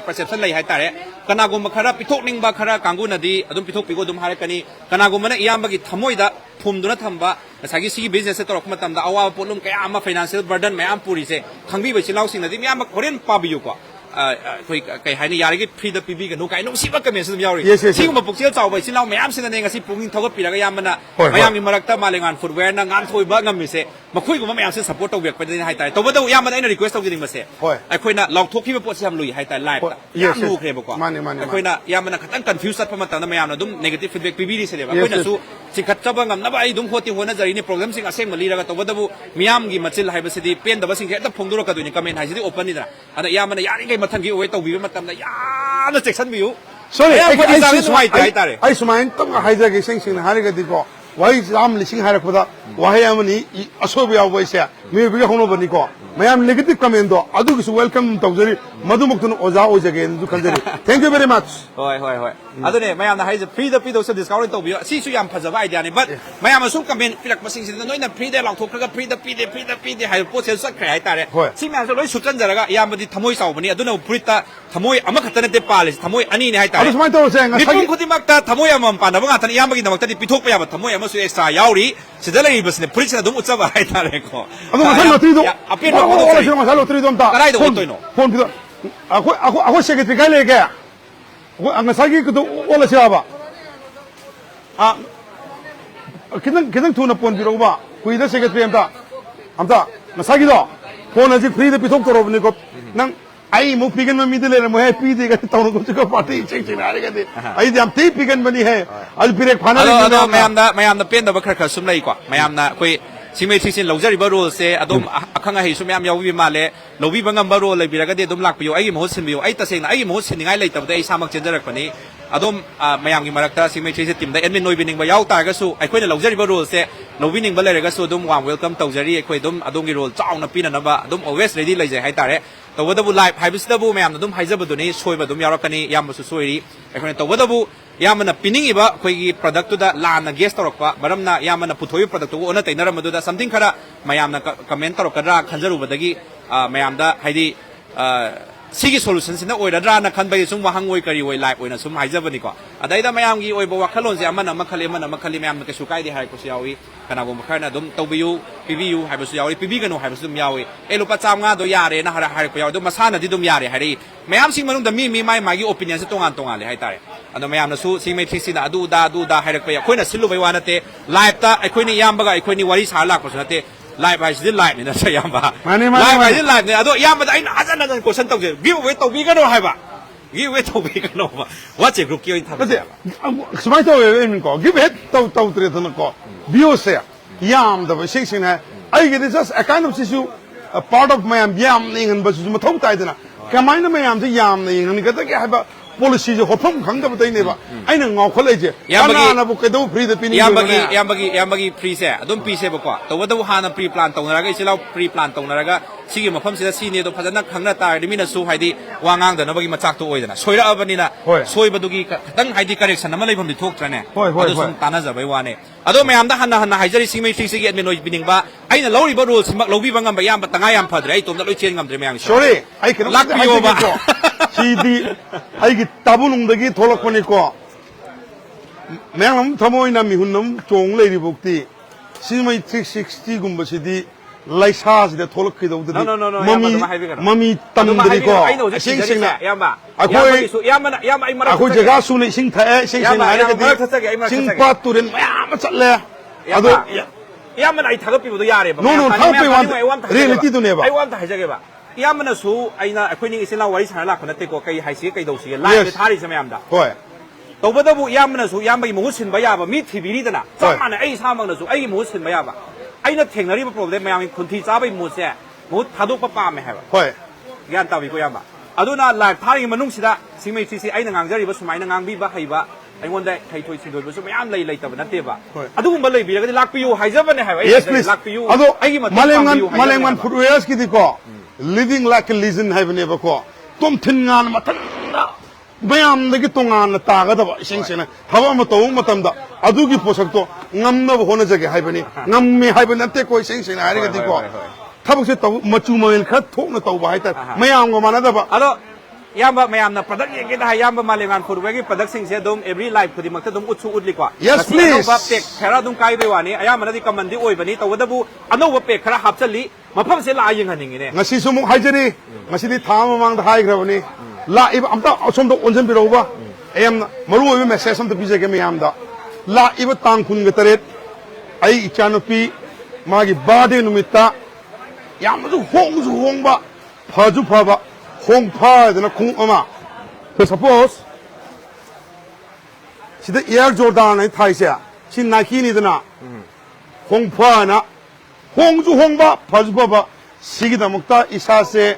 perception lai hai tare kana gum khara pithok ning ba khara kangu na di adum pithok pigo dum hare kani kana gum na yamba gi thamoi da phum duna thamba sagi sigi business se torok matam da awa polum kaya ama financial burden mayam puri se khangbi be chilau sing na di yamba korean pabiyu ko koi kai hai ni yari gi free da pibi ga no kai no siba ka message yauri sing ma pukchel chaw ba chilau mayam sin na ngasi pungin thoga piraga yamba na mayam gi marakta Malemngan Footwear na ngan thoi ba ngam mi se makhui gum mayam se support tawek pa din hai tai to bodo yamba ina request tawgi ding ma se ai na law thok ki ba pot se ham lui hai tai live ya lu kre ba ko ai na yamba na khatang confuse at pa mata na mayam na dum negative feedback pibi ri se le ba na su sikhat chaba ngam na ba ai dum hoti hona jari ni program sing aseng mali raga to bodo miyam gi machil hai ba se di pen da ba sing ta phongduro ka du ni comment hai si open ni da ada yamba na yari gai mathang gi oi tawbi matam na ya na section bi sorry ai sumain tam ga haija ge sing hari ga di ko wai jam lising hari ko da wai amani asobi yaw wai se me bi hono bani ko mayam negative comment do adu gi welcome tawjari madumuk tun oja oja ge du kanjari thank you very much hoi adu ne mayam na haija free da pido se discount tawbi si su yam phajaba idea ne but mayam su comment pilak masing si noi na free da law thok ka free da pide hai po se sak khai tare si mayam so loi su kan jaraga yam di thamoi saw bani adu na purita thamoi ama khatan te palis thamoi ani ne hai tare adu smai to se nga nipum khudimak ta thamoi amam pa na ba tan yam gi namak ta di pithok pa ya thamoi ama su extra yauri sida lai bas ne purita dum uchaba hai tare ko adu ma sal lotri do apin wala sino ma sal lotri do ta karai do otoino phone pido ako secretary kai le ke ang sagi ko wala siya ba kitang tuna phone biro ba kuida secretary amta nasagi do phone aji free de pithok toro ni ko nang ai mo pigan ma midle mo hai pi de ga tawno ko ko party ching ari ga de ai jam te pigan bani hai al pirek phana ado mayam da pen da ba khar sum lai ko mayam na koi Singjamei Sin lojari ba role se adom akhanga hi sum yam yawi male lobi bangam ba role lai biraga de dum lak piyo ai mo sin biyo ai taseng na ai mo sin ningai lai tab da ai samak chenjarak pani adom mayam gi marakta Singjamei se team da admin noi bining ba yaw ta ga su ai khoi na lojari ba role se lobi ning ba lai ga su dum warm welcome tawjari ai khoi dum adom gi role chaw na pina na ba dum always ready lai jai hai tare tawadabu live haibisdabu mayam dum haijabadu ni soiba dum yarakani yam su soiri ai khoi tawadabu yamana pining iba khoi product da lana guest torokpa baramna yamana puthoi product wo ona tainara maduda something khara mayamna comment torokadra khanjaru badagi mayamda haidi sigi solution sina oiradra na khanbai sum wahangoi kari oi live oina sum haijabani ko adaida mayamgi oiba wakhalon je amana makhali mayamna ke sukai di hai ko yawi kana go makhana dum tawbiyu pbu haibasu yawi pb gano haibasu dum yawi elupa chamnga do yare na hara hai ko yawi dum masana di dum yare hari mayam sing manung da mi mai magi opinion se tongan le hai tare ado mayam na su Singjamei si na adu da hai ko ya khoina silu bai wana te live ta ai khoini yamba ga ai khoini wari sa la ko te live hai si live ni na sa yamba live hai live ni ado yamba da ai na ajana na question tau je give away tau bi ga no hai ba give away tau bi ga no ba what a group ki tha smai to we ko give it tau tre thon ko bio se yam da sing hai ai get just a kind of issue a part of my yam ning but ma thong tai dana kamai na mayam se yam ning ni ka ta ke hai ba policy je hopam khang da batai ne ba aina ngau khole je yana na bu ke do free the pini yambagi free se adum pi se ba ko to wadu hana pre plan tong na ga isilau pre plan tong na ga sigi mafam se si ne do phajana khangna ta rimina su haidi wangang da na bagi machak to oidana soira abani na soi badugi tang haidi correction ama leibam di thok trane adu sum tana ja bai wane ado mayam da hanna haijari Singjamei sigi admin noi bining ba aina lori ba rules mak lobi bangam ba yam tanga yam phadre ai tom da loi chen ngam dre mayam sorry ai kero lak piyo ba CD ai gi tabunung dagi tholak pani ko mayam thamoi na mi hunnam chong lei ri bukti Singjamei 360 gumba sidi laisa sida tholak ki do mami tamdri ko sing sing na akoi yam ai mara akoi jaga su nei sing thae sing ai ga sing pat turen mayam chatle ado yam ai thagap pi bo yare ba no thagap pi wan reality do ne ba ai wan ta hajage ba yamna su aina akhoi ning isila wari sana la khona te ko kai haisi kai do si live thari samyam da hoi to badabu yamna su yambai mu sin ba ya ba mi thibiri dana samana ai samang na su ai mu sin ba ya ba aina thengnari ba problem mayam khunthi cha bai mu se mu thadok pa pa me ha ba hoi yan ta bi ko yamba aduna live thari manung sida Singjamei si aina ngangjari ba sumaina ngangbi ba haiba ꯑꯩꯉꯣꯟꯗ ꯍꯩꯊꯣꯏ ꯁꯤꯡꯊꯣꯏꯕꯁꯨ ꯃꯌꯥꯝ ꯂꯩꯇꯕ ꯅꯠꯇꯦꯕ ꯑꯗꯨꯒꯨꯝꯕ ꯂꯩꯕꯤꯔꯒꯗꯤ ꯂꯥꯛꯄꯤꯌꯨ ꯍꯥꯏꯖꯕꯅꯦ ꯍꯥꯏꯕ Yes, please. ꯂꯥꯛꯄꯤꯌꯨ ꯑꯗꯣ ꯑꯩꯒꯤ ꯃꯇꯦꯡ ꯄꯥꯡꯕꯤꯌꯨ Malemngan ꯍꯥꯏꯖꯕꯅꯦꯕ Footwears ꯀꯤꯗꯤꯀꯣ living like a legend ꯍꯥꯏꯕꯅꯦꯕꯀꯣ ꯇꯣꯝ ꯊꯤꯟꯉꯥꯟ ꯃꯊꯟꯗ ꯃꯌꯥꯝꯗꯒꯤ ꯇꯣꯉꯥꯟꯅ ꯇꯥꯒꯗꯕ ꯏꯁꯤꯡꯁꯤꯅ ꯊꯕꯛ ꯑꯃ ꯇꯧꯕ ꯃꯇꯝꯗ ꯑꯗꯨꯒꯤ ꯄꯣꯠꯁꯛꯇꯣ ꯉꯝꯅꯕ ꯍꯣꯠꯅꯖꯒꯦ ꯍꯥꯏꯕꯅꯤ ꯉꯝꯃꯦ ꯍꯥꯏꯕ ꯅꯠꯇꯦꯀꯣ ꯏꯁꯤꯡꯁꯤꯅ ꯍꯥꯏꯔꯒꯗꯤꯀꯣ ꯊꯕꯛꯁꯦ ꯃꯆꯨ ꯃꯃꯦꯟ ꯈꯔ ꯊꯣꯛꯅ ꯇꯧꯕ ꯍꯥꯏꯇꯥꯔꯦ ꯃꯌꯥꯝꯒ ꯃꯥꯟꯅꯗꯕ ꯑꯗꯣ ꯏꯌꯥꯝꯕ ꯃꯌꯥꯝꯅ ꯄ꯭ꯔꯗꯛ ꯌꯦꯡꯒꯦꯗ ꯍꯥꯏ ꯏꯌꯥꯝꯕ ꯃꯥꯂꯦꯝꯉꯥꯟ ꯐꯨꯠꯋꯦꯌꯔꯒꯤ ꯄ꯭ꯔꯗꯛꯁꯤꯡꯁꯦ ꯑꯗꯨꯝ ꯑꯦꯕ꯭ꯔꯤ ꯂꯥꯏꯐ ꯈꯨꯗꯤꯡꯃꯛꯇ ꯑꯗꯨꯝ ꯎꯠꯁꯨ ꯎꯠꯂꯤꯀꯣ Yes, ꯉꯁꯤ please. ꯑꯅꯧꯕ ꯄꯦꯛ ꯈꯔ ꯑꯗꯨꯝ ꯀꯥꯏꯕꯩ ꯋꯥꯅꯤ ꯑꯌꯥꯝꯕꯅꯗꯤ ꯀꯃꯟꯗꯤ ꯑꯣꯏꯕꯅꯤ ꯇꯧꯕꯇꯕꯨ ꯑꯅꯧꯕ ꯄꯦꯛ ꯈꯔ ꯍꯥꯞꯆꯜꯂꯤ ꯃꯐꯝꯁꯦ ꯂꯥꯛꯑ ꯌꯦꯡꯍꯟꯅꯤꯡꯉꯤꯅꯦ ꯉꯁꯤꯁꯨ ꯑꯃꯨꯛ ꯍꯥꯏꯖꯔꯤ ꯉꯁꯤꯗꯤ ꯊꯥ ꯑꯃ ꯃꯃꯥꯡꯗ ꯍꯥꯏꯈ꯭ꯔꯕꯅꯤ ꯂꯥꯛꯏꯕ ꯑꯝꯇ ꯑꯁꯣꯝꯗ ꯑꯣꯟꯁꯤꯟꯕꯤꯔꯛꯎꯕ ꯌꯥꯝꯅ ꯃꯔꯨꯑꯣꯏꯕ ꯃꯦꯁꯦꯖ ꯑꯝꯇ ꯄꯤꯖꯒꯦ ꯃꯌꯥꯝꯗ ꯂꯥꯛꯏꯕ ꯇꯥꯡ 28 ꯑꯩ ꯏꯆꯥꯅꯨꯄꯤ ꯃꯥꯒꯤ ꯕꯥꯔꯗꯦ ꯅꯨꯃꯤꯠꯇ ꯌꯥꯝꯅꯁꯨ ꯍꯣꯡꯁꯨ ꯍꯣꯡꯕ ꯐꯁꯨ ꯐꯕ ꯍꯣꯡꯐꯥꯗꯅ ꯈꯣꯡꯎꯞ ꯑꯃ suppose sida Air Jordan ay thaise si Nike ni dana hongpha na hongju hongba phajba ba sigi damukta isa se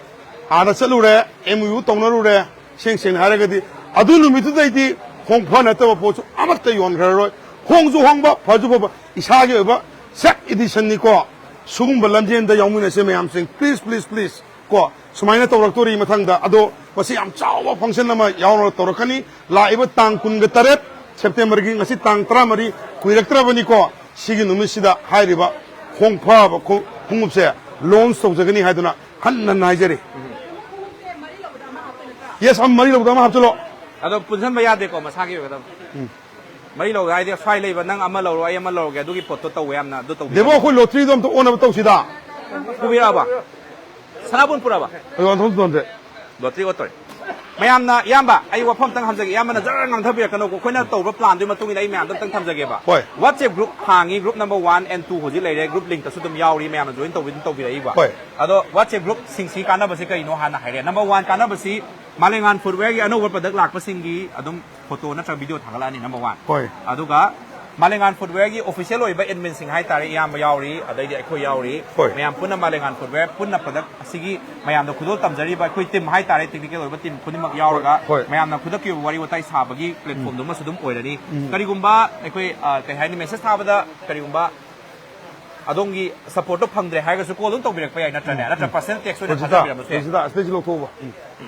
ana chalure MU tongnaru re sing sing haragadi adu numitu daiti hongpha na ta pochu amatta yon gharoi hongju hongba phajba ba isa ge ba set edition ni ko sugum balamjen da yaumina se mayam sing please ko sumaina tawraktori mathangda ado wasi am chawa function nama yauro torakani laiba tang kun ga taret September gi ngasi tang 13 kuiraktrabani ko sigi numisida hairiba hongpha ba khungupse launch tawjagani haiduna hanna naijari yes am mari lobdama hapchalo ado punsan ba yade ko masagi ba gadam mari lo gaide file leba nang ama lo ay ama lo ge adugi potto taw yamna do taw debo khoi lottery dom to ona tawsida kubira ba sanabun pura ba ayo thon thon lottery otoy mayamna yamba ay wafam tang hamjage yamna jar ngam thabir kano ko khoina tawba plan du matung ina ay mayam tang thamjage ba WhatsApp group hangi group number 1 and 2 hoji leire group link ta sudum yauri mayam join tawbi ai ba ado WhatsApp group singsi kana basi kai no hana haire number 1 kana basi Malemngan Footwear gi anova product lak pasingi adum photo na tra video thangala ni number 1 aduga Malemngan Footwear gi official oiba admin sing hai tare yam yauri adai di akhoi yauri mayam punna Malemngan Footwear punna product asigi mayam da khudol tamjari ba khoi team hai tare technical oiba team khunimak yauraga mayam na khudak ki wari watai sabagi platform dum sudum oirani karigumba akhoi kai hai ni message thabada karigumba adongi support phangdre haiga su call dum tawbirak pa yai natrane natra percent tax oina thajam biram su sida stage lo ko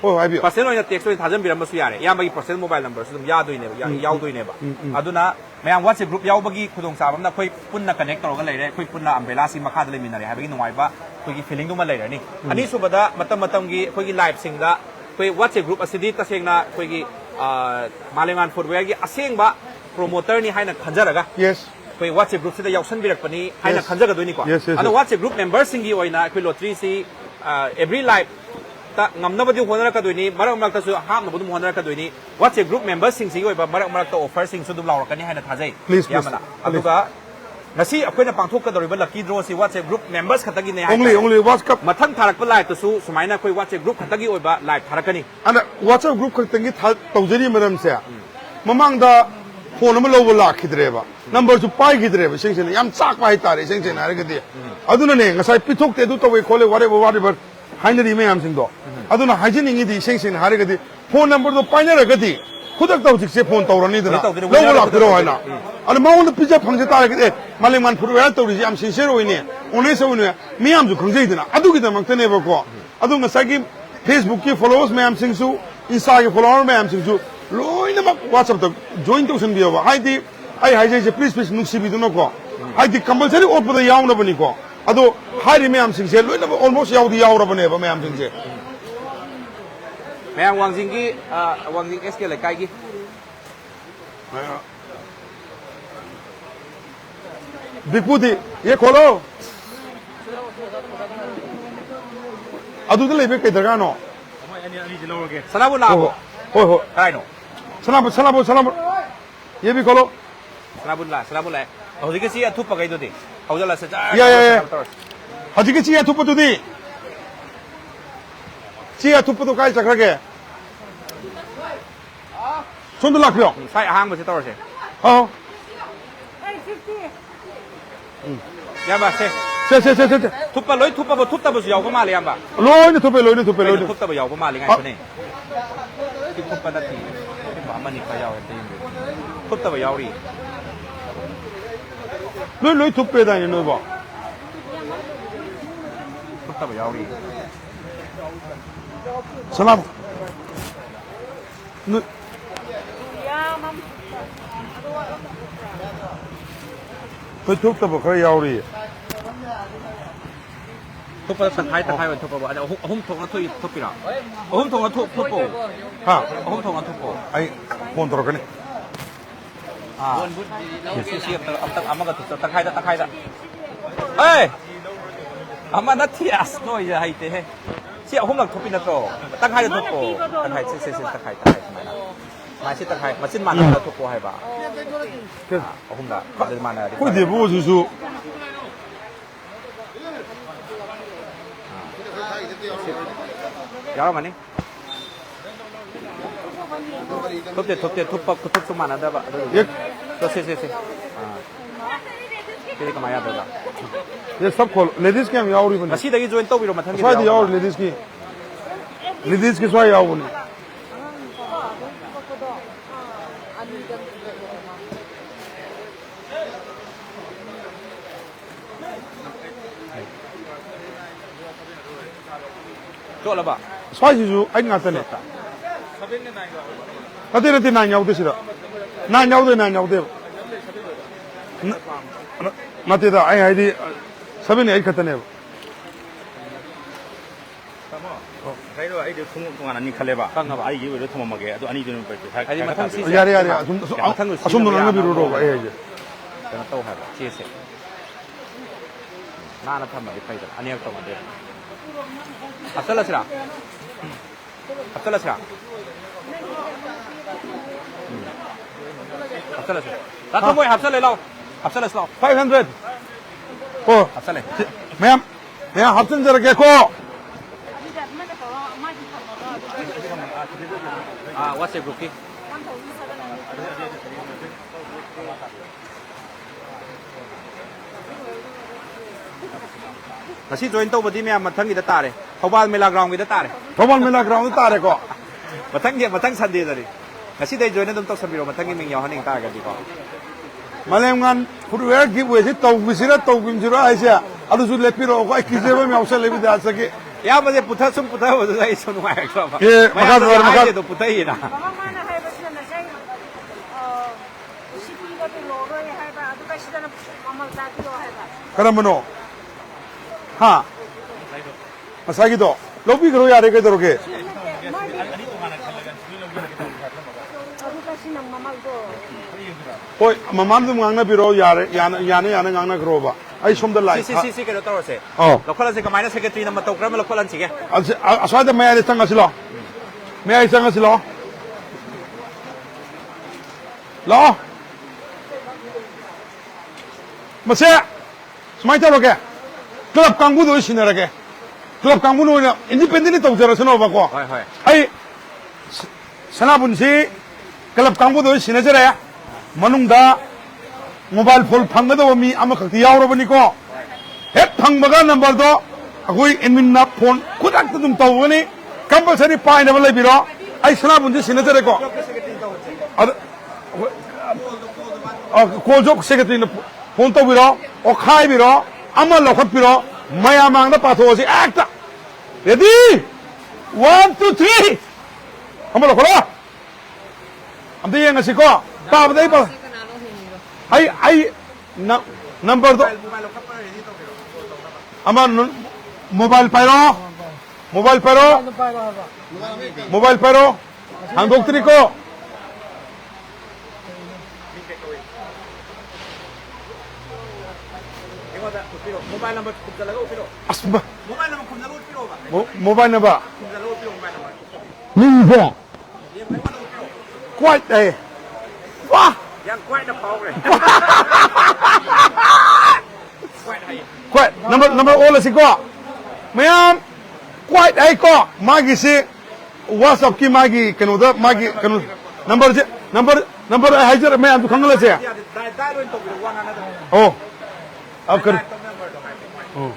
oh hai bi percent oina tax oina thajam biram su yare yam bagi percent mobile number su dum ya doine ba yaw doine ba aduna mayam WhatsApp group yaw bagi khudong sabam na khoi punna connect tawga leire khoi punna umbrella si makha da leminare ha bagi nuai ba khoi gi feeling dum leire ni ani subada matam gi khoi gi live sing da khoi WhatsApp group asidi tasengna khoi gi Malemngan Footwear gi asengba promoter ni haina khanjaraga yes koi WhatsApp group sida yausan birakpani haina khanjagadoni ko ano WhatsApp group members singi oina koi lottery si every live ta ngamnabadi honara kadoni marak marak ta su ham nabudum honara kadoni WhatsApp group members sing si oiba marak marak ta offer sing sudum lawrakani haina thajai yamana aduga ngasi akoina pangthok kadoriba lucky draw si WhatsApp group members khatagi ne only WhatsApp mathang tharakpa live to su sumaina koi WhatsApp group khatagi oiba live tharakani ana WhatsApp group khatangi tawjari maram se mamangda phone ama lobo lakhidreba number su pai gidreba singsen yam chak pai tare singsen haragadi aduna ne ngasai pithok te du tawe khole whatever hainari me am singdo aduna hajini di singsen haragadi phone number do paina ragadi khudak taw jikse phone tawrani dana lobo lakdro haina ana maung pizza phangse tare ge Malemngan Footwear tawri yam sincere oine one se one me am ju khangjai dana adu gi damak tane ba ko adu ngasai gi Facebook ki followers me am singsu Insta ki followers me am singsu loina WhatsApp to join to sun biwa haidi ai haijai please nuksi biduno ko haidi compulsory open the yauna bani ko ado haidi me am singse loina almost yaudi yaura bane ba me am singse me am Wangjing gi Wangjing SK le kai gi Bipudi ye kholo adu de lebe kai daga no sanabu na ko ho kai no salamu ye bi kholo sanabu la hojike si athu pagai do de hojala se ya hojike si athu patu di si athu patu kai chakrage sondu lakyo sai hang ba se tor se ha ya ba se thupa loi thupa ba thutta ba su yaw ko ma le yamba loina thupe thutta ba yaw ko ma le ngai ko ne thupa da ti ba amani ka yaw te thut ta ba yaw ri loi thup pe da ni noi ba thut ta ba yaw ri salam noi thup ta ba khar yaw ri thut pa san hai ta hai wa thut pa ba ahum thong na thui thut pi ra ahum thong na thut po ha ahum thong na thut po ai phone tor ka ni si si ta amaga thut ta khai da ê ama na thias noi ja hai te he si ahum lang thut pi na to ta khai da thut po ta khai si ta khai mai na mai si ta khai ma sin man na thut po hai ba ahum da ka ma na ko de bo su su yaw ma ni thut thut su ma na da ba ye to se ke ka ma ya da ये सब खोल ladies के हम याव री बने ngasi dagi join to biro mathang स्वाद याव लेडीज की स्वाद याव बने to la ba स्वाद जी जो आई ना तने अते ना याव दे सिरा ना याव दे मते दा आई आई दी सभी ने आई खतने kai do ai de thung thung ana ni khale ba ai gi we thum ma ge adu ani de no pe ai mathang si यारे असुम नो नंग बिरो रो ए जे kana to ha ba chi se na na tham ma di phai da ani to ma de asala sira asala sira ta thomoi hapsala lao 500 O hapsala ma'am हफ्ते जरा के को WhatsApp group ki ngasi join to bodi me mathang gi da tare thobal mela ground gi da tare Thoubal मेला ground तारे को mathang Sunday dari ngasi dai join dum to sabiro mathang gi ming yaw haning ta ga di ko मलेमगन footwear गिव वे से तो बिसिरा तो बिमसिरा ऐसे अदु सु लेपिरो को किसे में औसर लेबि दा सके ya ma je putha ho dai so nuai ka ba ये मका to putha yi na करमनो हां मसागी तो लोबी करो यार के दरोगे होय ममान तुम गांगना बिरो यार याने गांगना करोबा आई सोम द लाई si ke to se Oh. lokhola se ka minus secretary na matok ram lokholan sige असवाद मैं आले संग सिलो मैं आई संग सिलो लो मसे समाई तरोगे क्लब कांगू दो सिनरगे क्लब कांगू नो इंडिपेंडेंट तो जरसनो बाको hoi hoi आई सनाबुनसी क्लब कांगू दो सिनजरे मनुंगदा मोबाइल फोन फंगदो मी अमखति यावरबनिको हे फंगबगा नंबर दो अखोई एडमिन ना फोन खुदाक तुम तौगनी कंपलसरी पाइनबल लेबिरो आई सनाबुनसी सिनजरेको कोजोक सेक्रेटरी फोन तौबिरो ओ खाइबिरो अमा लखतबिरो मया मांगदा पाथोसी एक्टा रेडी 1 2 3 अमा लखला अमदे यंगसिको पाबदai pa आई नंबर दो अमा मोबाइल पाइरो हांदोक्तरी को mobile number kumdala go piro अस्मा mobile number kumdala go piro ba mobile number kumdala go piro mobile number नींबो क्वाइट ए वाह yang quite na pau re quite number ओल सिको मैम क्वाइट ए को मागी से व्हाट्सएप की मागी कनो नंबर हाइजर मैं आप खंगले से dai ro to piro wana na ओ अब कर ओ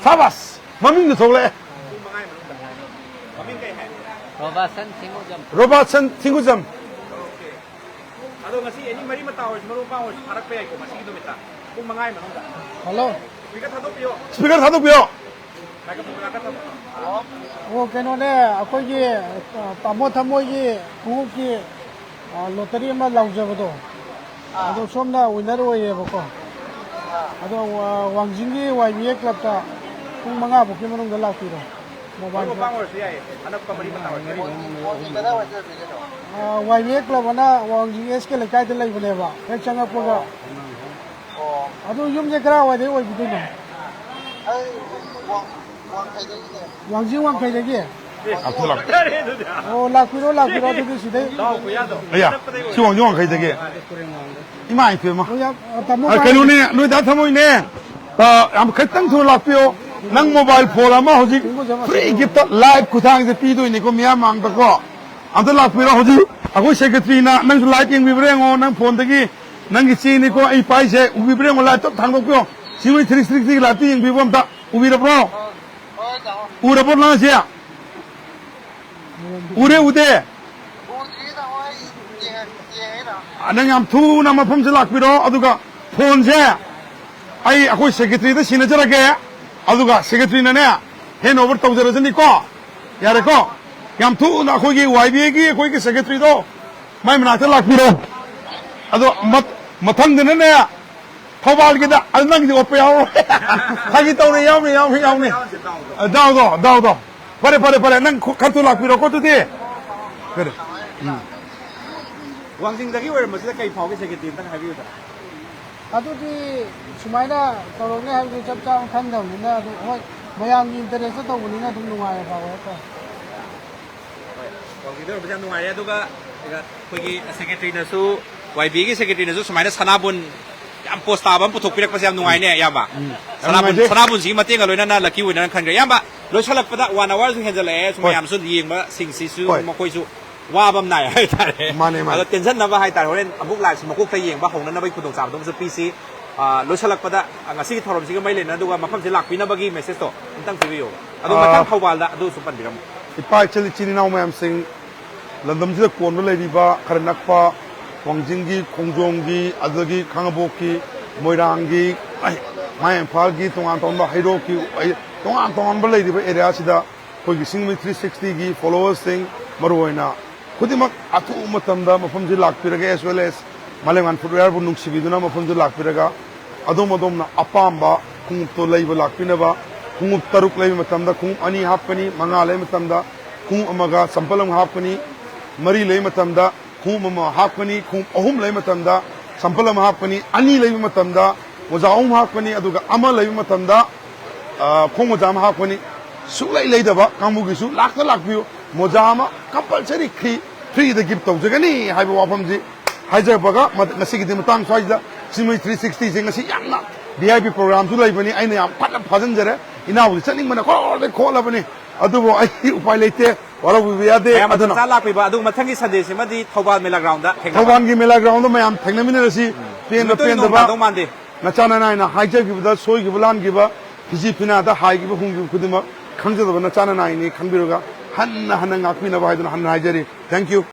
Sabas. Maming na thole. Robertson Singjamei. Ado ngasi ini mari matawis marupa was harak pe ay ko masigi dumita. Kung mangai manungga. Hello. Speaker thadok piyo. Speaker thadok piyo. Microphone thadok. वो कहने ने आपको ये पामो थमो ये kung की lottery में lounge है तो अदो सोमना विनर हुए ये बको अदो वांगजिंगी वाईए क्लब का कुंग मंगा बुकिंग में उनका लाउंज किरो मोबाइल वाईए क्लब ना वांगजिंग एस के लेकर चले बने बा एक चंगा पोगा अदो यूम जे करा हुआ दे वो बिल्कुल ना Wangjing wang kaya lagi. Aku lak. Oh lakiro tu di sini. Ayah, si Wangjing wang kaya lagi. Ima itu mah. Oh ya, tamu. Kalau ni, nu dah Thammoi ni. Am ketang tu lakpio. Nang mobile phone lama hoji. Free gift live kutang je pi tu ini ko Myanmar tak ko. Am tu lakpio hoji. Aku secretary na nang live yang vibreng o nang phone tadi. Nang isi ni ko ai pai je vibreng o live tu thang ko. Singjamei 360 live yang vibreng tak. Unbeatable. Udah pernah sih ya? Udah. Ada yang tu nama pun selak biro, aduga phone sih. Aku secretary itu sini aja lagi. Aduga secretary nanya, handover tahu jelas ni ko, ya reko. Yang tu aku lagi YB lagi secretary itu, main mana selak biro. Aduh matang dengan nanya. Thobal kita, anak kita apa ya? Kaki tahu ni, yang ni. Dah. Pare, nang kartu lak biro ko tu deh. Pare. Wangjing da kiwar masih kai phau ke secretary tang habi uta. Aduh di Sumaina kalau ni hari cap kan dah ni na aduh Mayamgi interest tu ni na tu nungai apa apa. Wangjing da macam nungai tu ka pergi secretary nasu YB ke secretary nasu Sumaina sanabun yang post tabam putuk pirak pasal nungai ni ya ba. Sanabun sih mati kalau na laki wina kan ya ba. Lo salak pada 1 hour su handle Sumayam su lieng ba sing sisu makoi su wabam nai hai tare. Kalau tension na ba hai tare horen abuk lai makuk tay lieng ba hong na ba putuk sab dong su PC. Lo salak pada ngasi thorom sih mai len na duga mafam se lak pina bagi message to intang video. Adu matang khawal da adu supan biram. Ipai chili chini nau mayam sing landam sida kon lei di ba kharanak pa Wangjing gi Khongjong gi adagi Khangabok ki Moirang gi ai mai Imphal gi tongan ton ba Hairo ki tongan ba lei di ba area sida koi gi Singjamei 360 gi followers sing maruina khudimak atu matamda mafam ji lakpiraga as well as Malemngan Footwear bu nungsibiduna mafam ji lakpiraga adom na apamba khungup to lei ba lakpina ba khungup taruk lei matamda khungup ani hapkani manga lei matamda khungup amaga sampalam hapkani mari lei matamda khum ama hapkani khum ahum lei matamda sampalam hapkani ani lei matamda moja ahum hapkani aduga ama lei matamda khum moja ma hapkani su lei daba kamu gi su lakbiu moja ama compulsory free the gift tau jagani haiba wafam ji haija baga ngasi gi matang swaida Singjamei 360 je ngasi yamna VIP program su lei bani aina yam phat phajan jare ina bu chaning mana ko la bani adubo ai upai leite wala bu yade aduna sala pe ba adu mathangi sande se madi thobal mela ground da thobal gi mela ground da mayam thagnami ne si pen da ba na chana na haija gi da soi gi bulan gi ba piji pina da hai gi hung gi khudima khangja da na chana na ni khangbiroga han ngakpi na ba haiduna han haijari thank you